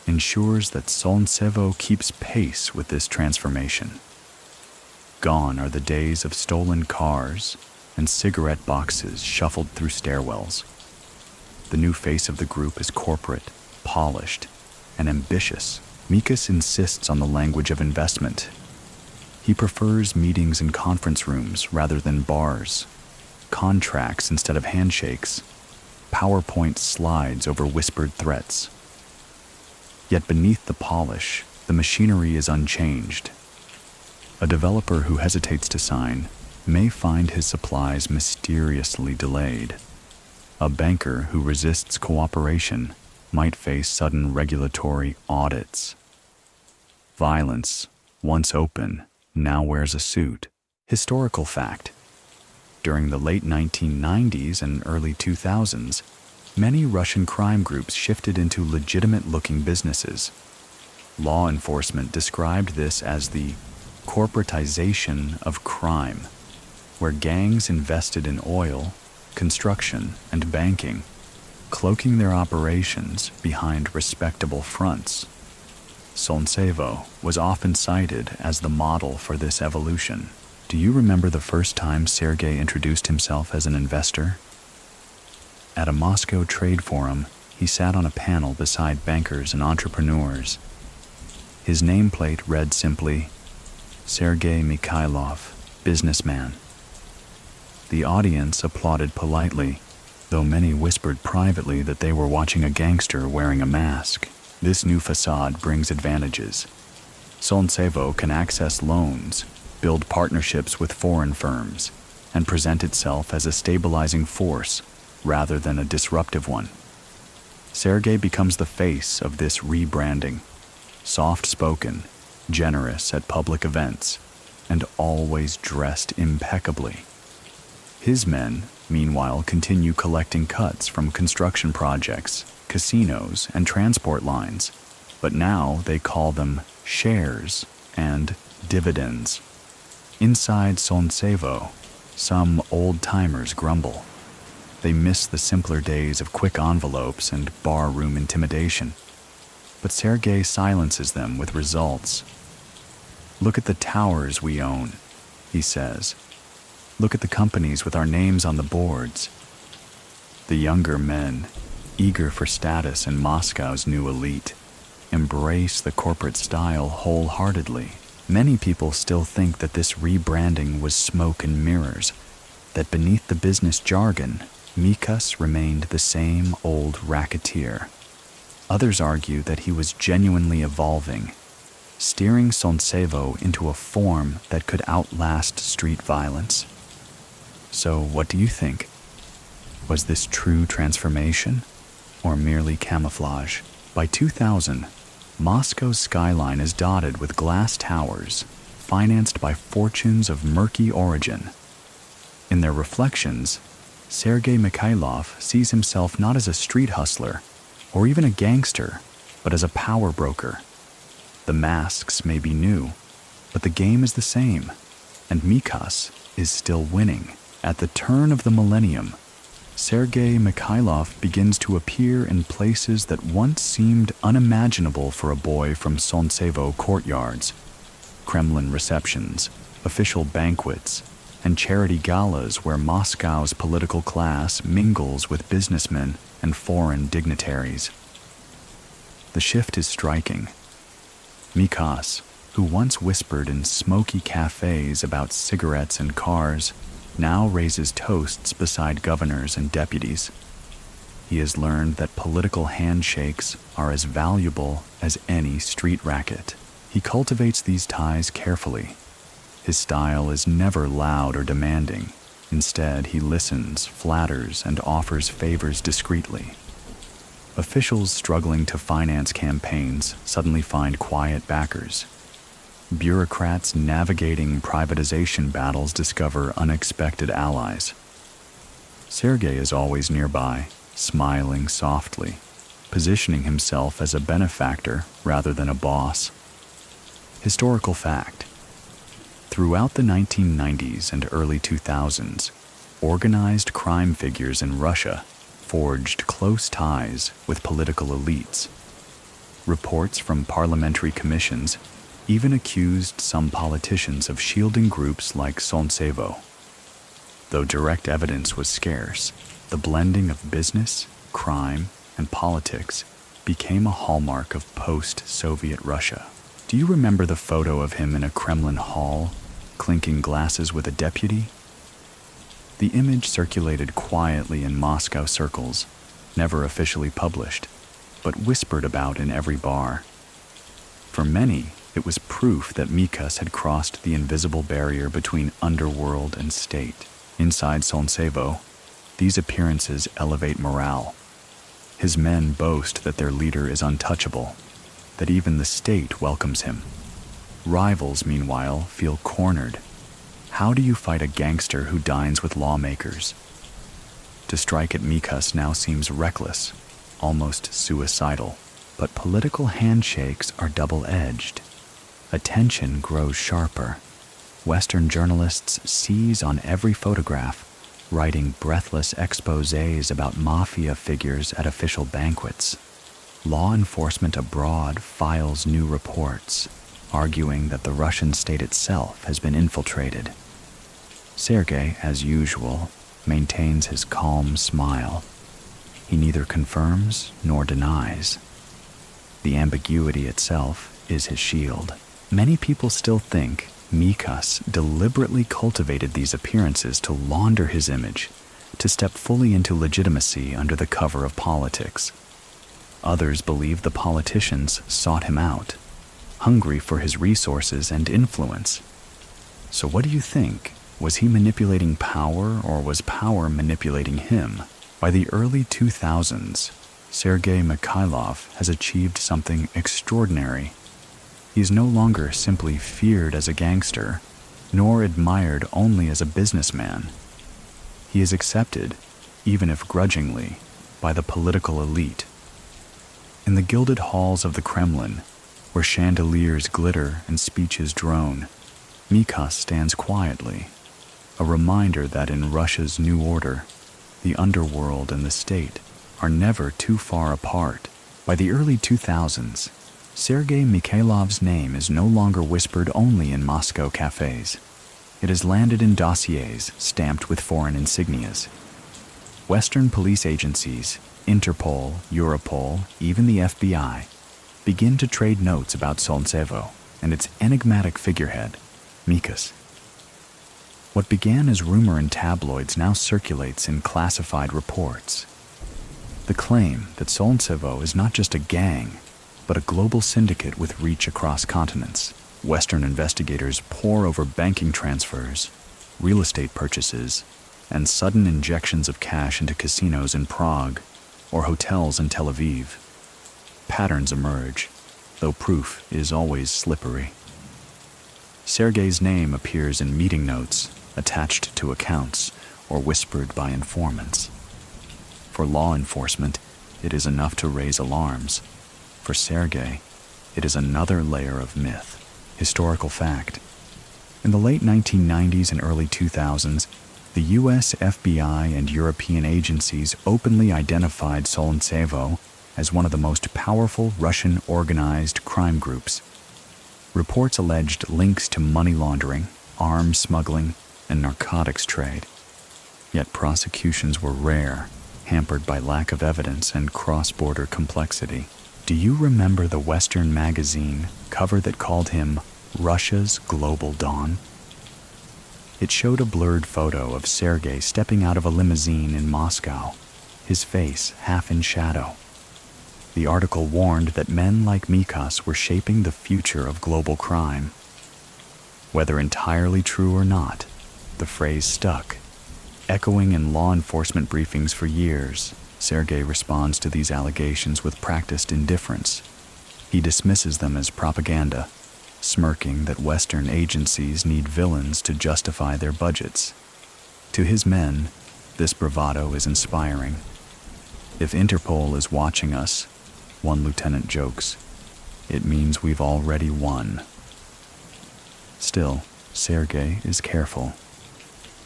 [SPEAKER 1] ensures that Solntsevo keeps pace with this transformation. Gone are the days of stolen cars and cigarette boxes shuffled through stairwells. The new face of the group is corporate, polished, and ambitious. Mikhas insists on the language of investment. He prefers meetings in conference rooms rather than bars, contracts instead of handshakes, PowerPoint slides over whispered threats. Yet beneath the polish, the machinery is unchanged. A developer who hesitates to sign may find his supplies mysteriously delayed. A banker who resists cooperation might face sudden regulatory audits. Violence, once open, now wears a suit. Historical fact. During the late 1990s and early 2000s, many Russian crime groups shifted into legitimate-looking businesses. Law enforcement described this as the corporatization of crime, where gangs invested in oil, construction, and banking, cloaking their operations behind respectable fronts. Solntsevo was often cited as the model for this evolution. Do you remember the first time Sergei introduced himself as an investor? At a Moscow trade forum, he sat on a panel beside bankers and entrepreneurs. His nameplate read simply, Sergei Mikhailov, businessman. The audience applauded politely, though many whispered privately that they were watching a gangster wearing a mask. This new facade brings advantages. Solntsevo can access loans, build partnerships with foreign firms, and present itself as a stabilizing force rather than a disruptive one. Sergei becomes the face of this rebranding, soft-spoken, generous at public events, and always dressed impeccably. His men, meanwhile, continue collecting cuts from construction projects, casinos, and transport lines, but now they call them shares and dividends. Inside Solntsevo, some old-timers grumble. They miss the simpler days of quick envelopes and barroom intimidation. But Sergei silences them with results. Look at the towers we own, he says. Look at the companies with our names on the boards. The younger men, eager for status in Moscow's new elite, embrace the corporate style wholeheartedly. Many people still think that this rebranding was smoke and mirrors, that beneath the business jargon, Mikhas remained the same old racketeer. Others argue that he was genuinely evolving, steering Solntsevo into a form that could outlast street violence. So what do you think? Was this true transformation, or merely camouflage? By 2000, Moscow's skyline is dotted with glass towers, financed by fortunes of murky origin. In their reflections, Sergei Mikhailov sees himself not as a street hustler, or even a gangster, but as a power broker. The masks may be new, but the game is the same, and Mikhas is still winning. At the turn of the millennium, Sergei Mikhailov begins to appear in places that once seemed unimaginable for a boy from Solntsevo courtyards. Kremlin receptions, official banquets, and charity galas where Moscow's political class mingles with businessmen and foreign dignitaries. The shift is striking. Mikhas, who once whispered in smoky cafes about cigarettes and cars, now raises toasts beside governors and deputies. He has learned that political handshakes are as valuable as any street racket. He cultivates these ties carefully. His style is never loud or demanding. Instead, he listens, flatters, and offers favors discreetly. Officials struggling to finance campaigns suddenly find quiet backers. Bureaucrats navigating privatization battles discover unexpected allies. Sergei is always nearby, smiling softly, positioning himself as a benefactor rather than a boss. Historical fact. Throughout the 1990s and early 2000s, organized crime figures in Russia forged close ties with political elites. Reports from parliamentary commissions even accused some politicians of shielding groups like Solntsevo. Though direct evidence was scarce, the blending of business, crime, and politics became a hallmark of post-Soviet Russia. Do you remember the photo of him in a Kremlin hall, clinking glasses with a deputy? The image circulated quietly in Moscow circles, never officially published, but whispered about in every bar. For many, It was proof that Mikhas had crossed the invisible barrier between underworld and state. Inside Solntsevo, these appearances elevate morale. His men boast that their leader is untouchable, that even the state welcomes him. Rivals, meanwhile, feel cornered. How do you fight a gangster who dines with lawmakers? To strike at Mikhas now seems reckless, almost suicidal. But political handshakes are double-edged. Attention grows sharper. Western journalists seize on every photograph, writing breathless exposés about mafia figures at official banquets. Law enforcement abroad files new reports, arguing that the Russian state itself has been infiltrated. Sergei, as usual, maintains his calm smile. He neither confirms nor denies. The ambiguity itself is his shield. Many people still think Mikhas deliberately cultivated these appearances to launder his image, to step fully into legitimacy under the cover of politics. Others believe the politicians sought him out, hungry for his resources and influence. So what do you think? Was he manipulating power, or was power manipulating him? By the early 2000s, Sergei Mikhailov has achieved something extraordinary. He is no longer simply feared as a gangster, nor admired only as a businessman. He is accepted, even if grudgingly, by the political elite. In the gilded halls of the Kremlin, where chandeliers glitter and speeches drone, Mikhas stands quietly, a reminder that in Russia's new order, the underworld and the state are never too far apart. By the early 2000s, Sergei Mikhailov's name is no longer whispered only in Moscow cafes. It has landed in dossiers stamped with foreign insignias. Western police agencies, Interpol, Europol, even the FBI, begin to trade notes about Solntsevo and its enigmatic figurehead, Mikhas. What began as rumor in tabloids now circulates in classified reports. The claim that Solntsevo is not just a gang, but a global syndicate with reach across continents. Western investigators pore over banking transfers, real estate purchases, and sudden injections of cash into casinos in Prague or hotels in Tel Aviv. Patterns emerge, though proof is always slippery. Sergei's name appears in meeting notes, attached to accounts, or whispered by informants. For law enforcement, it is enough to raise alarms. For Sergei, it is another layer of myth, historical fact. In the late 1990s and early 2000s, the US FBI and European agencies openly identified Solntsevo as one of the most powerful Russian organized crime groups. Reports alleged links to money laundering, arms smuggling, and narcotics trade. Yet prosecutions were rare, hampered by lack of evidence and cross-border complexity. Do you remember the Western magazine cover that called him Russia's Global Dawn? It showed a blurred photo of Sergei stepping out of a limousine in Moscow, his face half in shadow. The article warned that men like Mikhas were shaping the future of global crime. Whether entirely true or not, the phrase stuck. Echoing in law enforcement briefings for years, Sergei responds to these allegations with practiced indifference. He dismisses them as propaganda, smirking that Western agencies need villains to justify their budgets. To his men, this bravado is inspiring. If Interpol is watching us, one lieutenant jokes, it means we've already won. Still, Sergei is careful.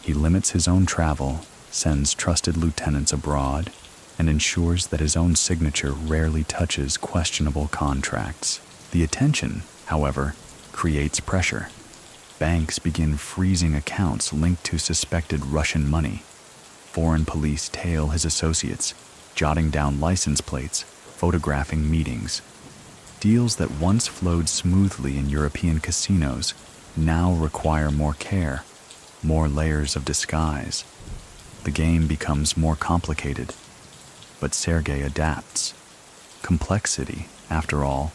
[SPEAKER 1] He limits his own travel, sends trusted lieutenants abroad, and ensures that his own signature rarely touches questionable contracts. The attention, however, creates pressure. Banks begin freezing accounts linked to suspected Russian money. Foreign police tail his associates, jotting down license plates, photographing meetings. Deals that once flowed smoothly in European casinos now require more care, more layers of disguise. The game becomes more complicated, but Sergei adapts. Complexity, after all,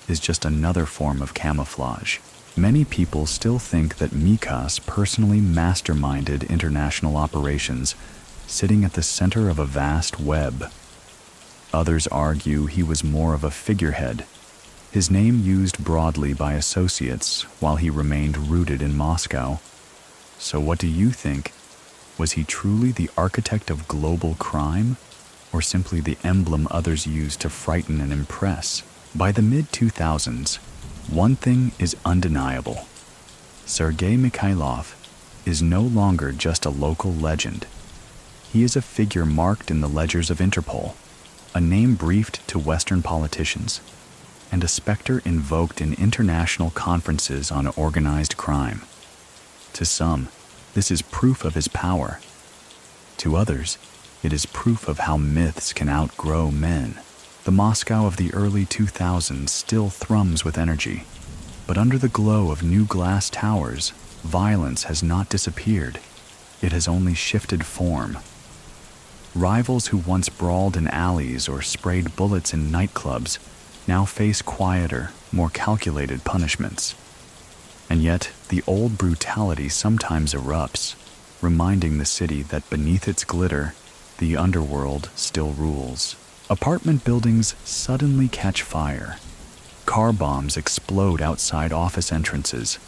[SPEAKER 1] is just another form of camouflage. Many people still think that Mikhas personally masterminded international operations, sitting at the center of a vast web. Others argue he was more of a figurehead, his name used broadly by associates while he remained rooted in Moscow. So what do you think? Was he truly the architect of global crime, or simply the emblem others used to frighten and impress? By the mid-2000s, one thing is undeniable. Sergei Mikhailov is no longer just a local legend. He is a figure marked in the ledgers of Interpol, a name briefed to Western politicians, and a specter invoked in international conferences on organized crime. To some, this is proof of his power. To others, it is proof of how myths can outgrow men. The Moscow of the early 2000s still thrums with energy, but under the glow of new glass towers, violence has not disappeared. It has only shifted form. Rivals who once brawled in alleys or sprayed bullets in nightclubs now face quieter, more calculated punishments. And yet, the old brutality sometimes erupts, reminding the city that beneath its glitter, the underworld still rules. Apartment buildings suddenly catch fire. Car bombs explode outside office entrances.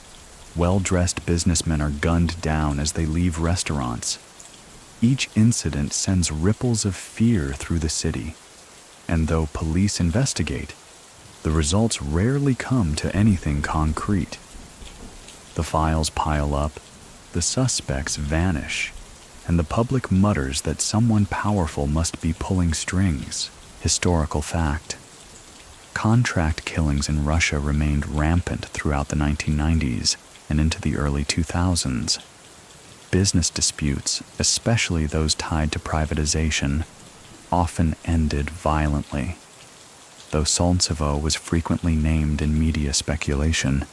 [SPEAKER 1] Well-dressed businessmen are gunned down as they leave restaurants. Each incident sends ripples of fear through the city. And though police investigate, the results rarely come to anything concrete. The files pile up, the suspects vanish, and the public mutters that someone powerful must be pulling strings. Historical fact. Contract killings in Russia remained rampant throughout the 1990s and into the early 2000s. Business disputes, especially those tied to privatization, often ended violently. Though Solntsevo was frequently named in media speculation,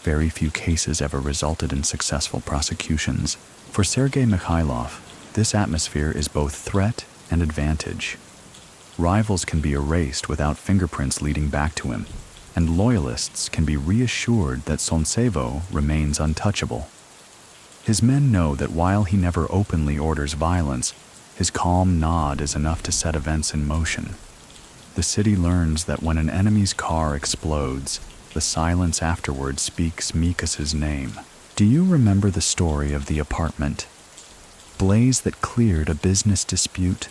[SPEAKER 1] very few cases ever resulted in successful prosecutions. For Sergei Mikhailov, this atmosphere is both threat and advantage. Rivals can be erased without fingerprints leading back to him, and loyalists can be reassured that Solntsevo remains untouchable. His men know that while he never openly orders violence, his calm nod is enough to set events in motion. The city learns that when an enemy's car explodes, the silence afterward speaks Mikhas's name. Do you remember the story of the apartment? Blaze that cleared a business dispute?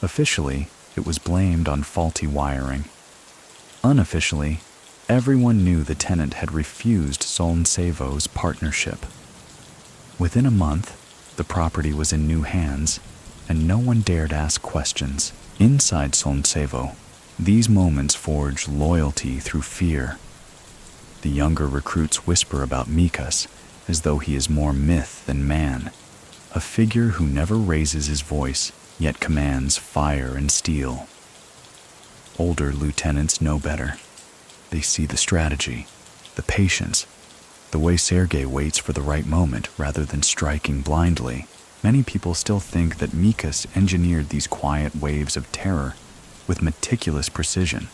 [SPEAKER 1] Officially, it was blamed on faulty wiring. Unofficially, everyone knew the tenant had refused Solntsevo's partnership. Within a month, the property was in new hands, and no one dared ask questions. Inside Solntsevo, these moments forge loyalty through fear. The younger recruits whisper about Mikhas as though he is more myth than man, a figure who never raises his voice, yet commands fire and steel. Older lieutenants know better. They see the strategy, the patience, the way Sergei waits for the right moment rather than striking blindly. Many people still think that Mikhas engineered these quiet waves of terror with meticulous precision,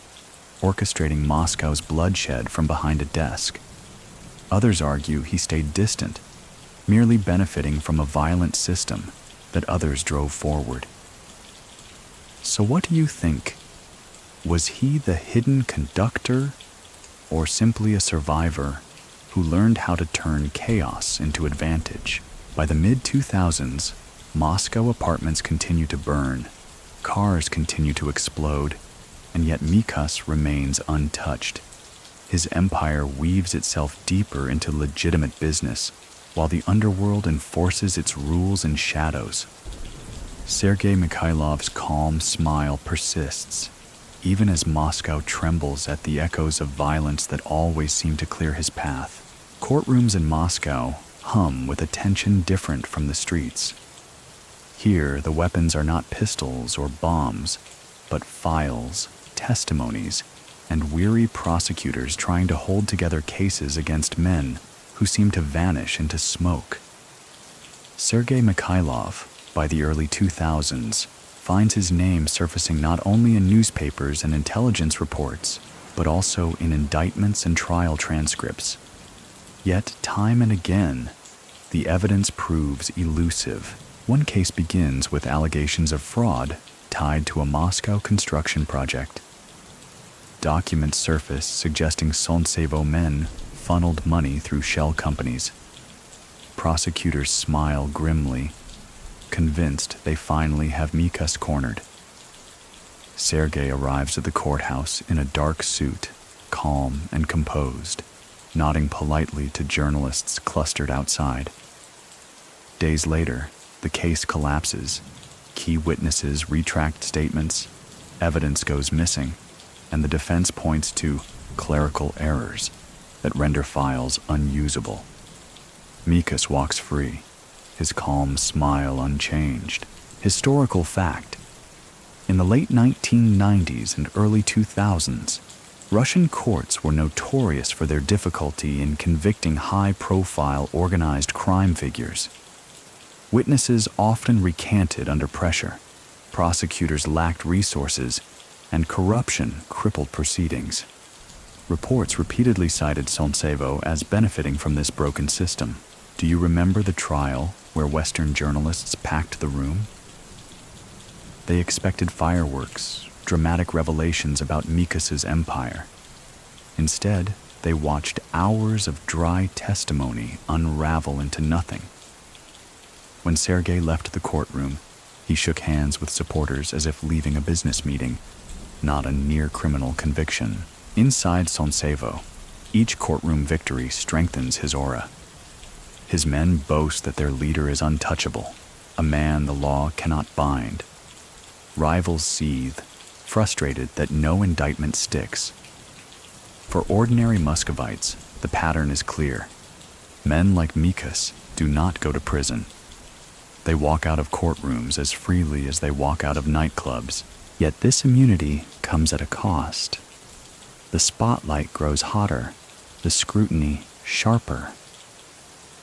[SPEAKER 1] orchestrating Moscow's bloodshed from behind a desk. Others argue he stayed distant, merely benefiting from a violent system that others drove forward. So what do you think? Was he the hidden conductor, or simply a survivor who learned how to turn chaos into advantage? By the mid-2000s, Moscow apartments continue to burn, cars continue to explode, and yet Mikhas remains untouched. His empire weaves itself deeper into legitimate business, while the underworld enforces its rules in shadows. Sergei Mikhailov's calm smile persists, even as Moscow trembles at the echoes of violence that always seem to clear his path. Courtrooms in Moscow hum with a tension different from the streets. Here, the weapons are not pistols or bombs, but files, testimonies, and weary prosecutors trying to hold together cases against men who seem to vanish into smoke. Sergei Mikhailov, by the early 2000s, finds his name surfacing not only in newspapers and intelligence reports, but also in indictments and trial transcripts. Yet, time and again, the evidence proves elusive. One case begins with allegations of fraud tied to a Moscow construction project. Documents surface suggesting Solntsevo men funneled money through shell companies. Prosecutors smile grimly, convinced they finally have Mikhas cornered. Sergei arrives at the courthouse in a dark suit, calm and composed, nodding politely to journalists clustered outside. Days later, the case collapses. Key witnesses retract statements, evidence goes missing, and the defense points to clerical errors that render files unusable. Mikhas walks free, his calm smile unchanged. Historical fact: in the late 1990s and early 2000s, Russian courts were notorious for their difficulty in convicting high-profile organized crime figures. Witnesses often recanted under pressure, prosecutors lacked resources, and corruption crippled proceedings. Reports repeatedly cited Solntsevo as benefiting from this broken system. Do you remember the trial where Western journalists packed the room? They expected fireworks, dramatic revelations about Mikhas's empire. Instead, they watched hours of dry testimony unravel into nothing. When Sergei left the courtroom, he shook hands with supporters as if leaving a business meeting, not a near-criminal conviction. Inside Solntsevo, each courtroom victory strengthens his aura. His men boast that their leader is untouchable, a man the law cannot bind. Rivals seethe, frustrated that no indictment sticks. For ordinary Muscovites, the pattern is clear. Men like Mikhas do not go to prison. They walk out of courtrooms as freely as they walk out of nightclubs. Yet this immunity comes at a cost. The spotlight grows hotter, the scrutiny sharper.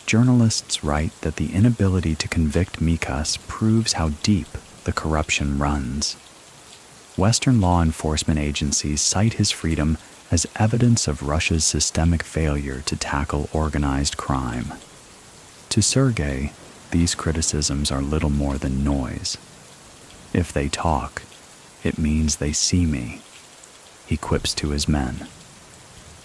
[SPEAKER 1] Journalists write that the inability to convict Mikhas proves how deep the corruption runs. Western law enforcement agencies cite his freedom as evidence of Russia's systemic failure to tackle organized crime. To Sergei, these criticisms are little more than noise. If they talk, it means they see me, he quips to his men.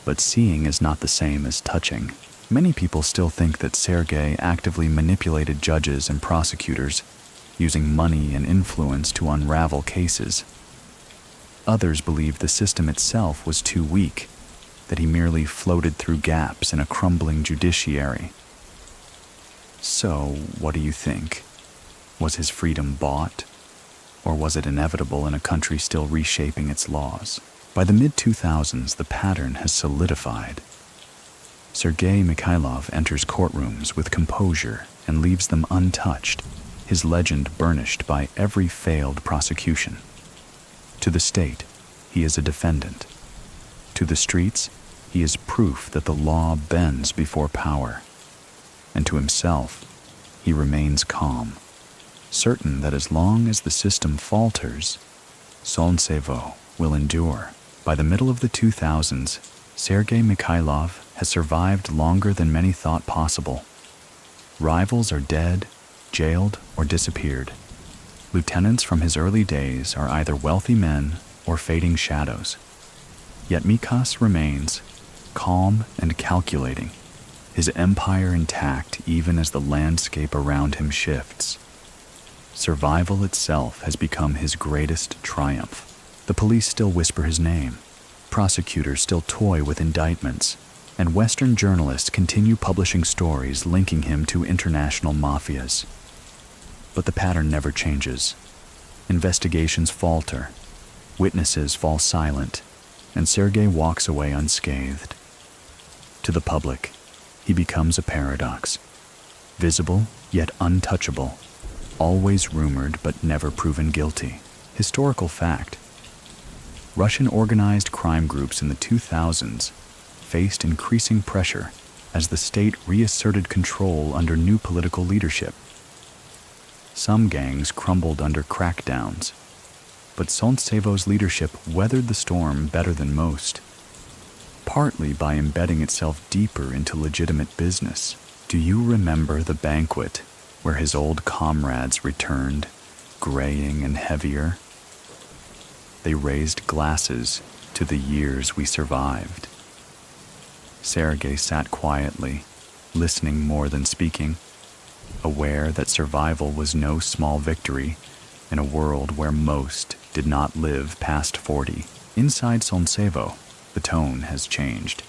[SPEAKER 1] But seeing is not the same as touching. Many people still think that Sergei actively manipulated judges and prosecutors, using money and influence to unravel cases. Others believe the system itself was too weak, that he merely floated through gaps in a crumbling judiciary. So, what do you think? Was his freedom bought? Or was it inevitable in a country still reshaping its laws? By the mid-2000s, the pattern has solidified. Sergei Mikhailov enters courtrooms with composure and leaves them untouched, his legend burnished by every failed prosecution. To the state, he is a defendant. To the streets, he is proof that the law bends before power. And to himself, he remains calm, certain that as long as the system falters, Solntsevo will endure. By the middle of the 2000s, Sergei Mikhailov has survived longer than many thought possible. Rivals are dead, jailed, or disappeared. Lieutenants from his early days are either wealthy men or fading shadows. Yet Mikhas remains, calm and calculating, his empire intact even as the landscape around him shifts. Survival itself has become his greatest triumph. The police still whisper his name, prosecutors still toy with indictments, and Western journalists continue publishing stories linking him to international mafias. But the pattern never changes. Investigations falter, witnesses fall silent, and Sergei walks away unscathed. To the public, he becomes a paradox. Visible, yet untouchable. Always rumored, but never proven guilty. Historical fact. Russian organized crime groups in the 2000s faced increasing pressure as the state reasserted control under new political leadership. Some gangs crumbled under crackdowns, but Solntsevo's leadership weathered the storm better than most. partly by embedding itself deeper into legitimate business. Do you remember the banquet where his old comrades returned, graying and heavier? They raised glasses to the years we survived. Sergei sat quietly, listening more than speaking, aware that survival was no small victory in a world where most did not live past 40. Inside Solntsevo, the tone has changed.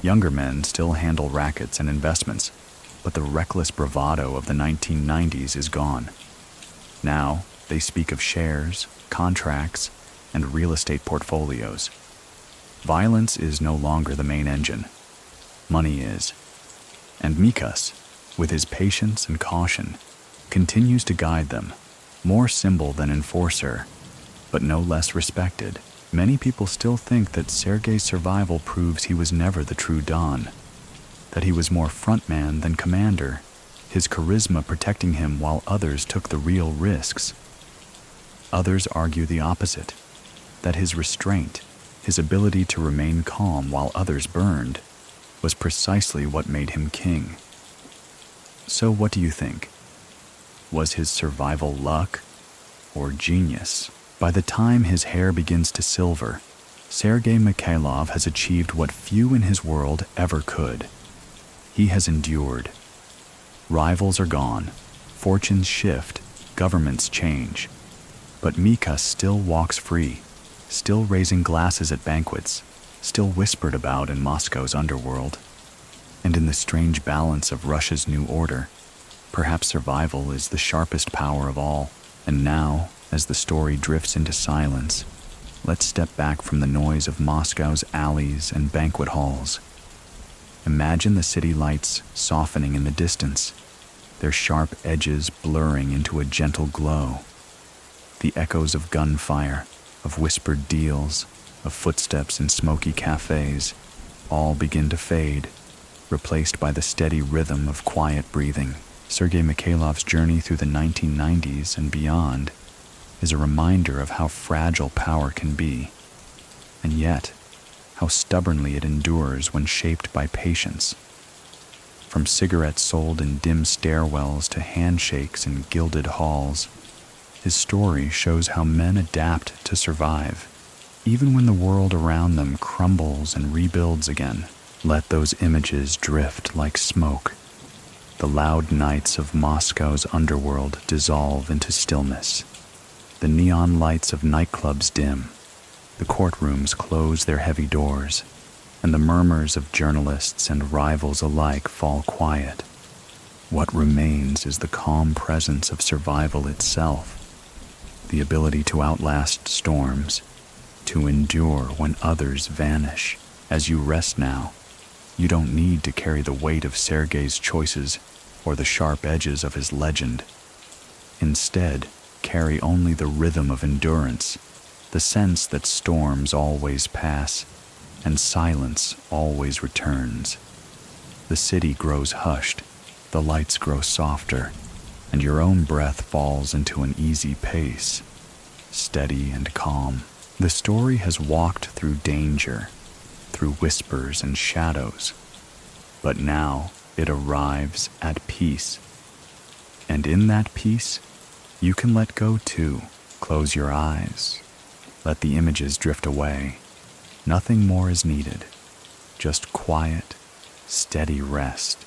[SPEAKER 1] Younger men still handle rackets and investments, but the reckless bravado of the 1990s is gone. Now, they speak of shares, contracts, and real estate portfolios. Violence is no longer the main engine. Money is. And Mikhas, with his patience and caution, continues to guide them, more symbol than enforcer, but no less respected. Many people still think that Sergei's survival proves he was never the true Don, that he was more frontman than commander, his charisma protecting him while others took the real risks. Others argue the opposite, that his restraint, his ability to remain calm while others burned, was precisely what made him king. So what do you think? Was his survival luck or genius? By the time his hair begins to silver, Sergei Mikhailov has achieved what few in his world ever could. He has endured. Rivals are gone, fortunes shift, governments change. But Mikhas still walks free, still raising glasses at banquets, still whispered about in Moscow's underworld. And in the strange balance of Russia's new order, perhaps survival is the sharpest power of all. And now, as the story drifts into silence, let's step back from the noise of Moscow's alleys and banquet halls. Imagine the city lights softening in the distance, their sharp edges blurring into a gentle glow. The echoes of gunfire, of whispered deals, of footsteps in smoky cafes, all begin to fade, replaced by the steady rhythm of quiet breathing. Sergei Mikhailov's journey through the 1990s and beyond is a reminder of how fragile power can be, and yet how stubbornly it endures when shaped by patience. From cigarettes sold in dim stairwells to handshakes in gilded halls, his story shows how men adapt to survive, even when the world around them crumbles and rebuilds again. Let those images drift like smoke. The loud nights of Moscow's underworld dissolve into stillness. The neon lights of nightclubs dim. The courtrooms close their heavy doors, and the murmurs of journalists and rivals alike fall quiet. What remains is the calm presence of survival itself, the ability to outlast storms, to endure when others vanish. As you rest now, you don't need to carry the weight of Sergei's choices or the sharp edges of his legend. Instead, carry only the rhythm of endurance, the sense that storms always pass and silence always returns. The city grows hushed, the lights grow softer, and your own breath falls into an easy pace, steady and calm. The story has walked through danger, through whispers and shadows, but now it arrives at peace. And in that peace, you can let go too. Close your eyes. Let the images drift away. Nothing more is needed. Just quiet, steady rest.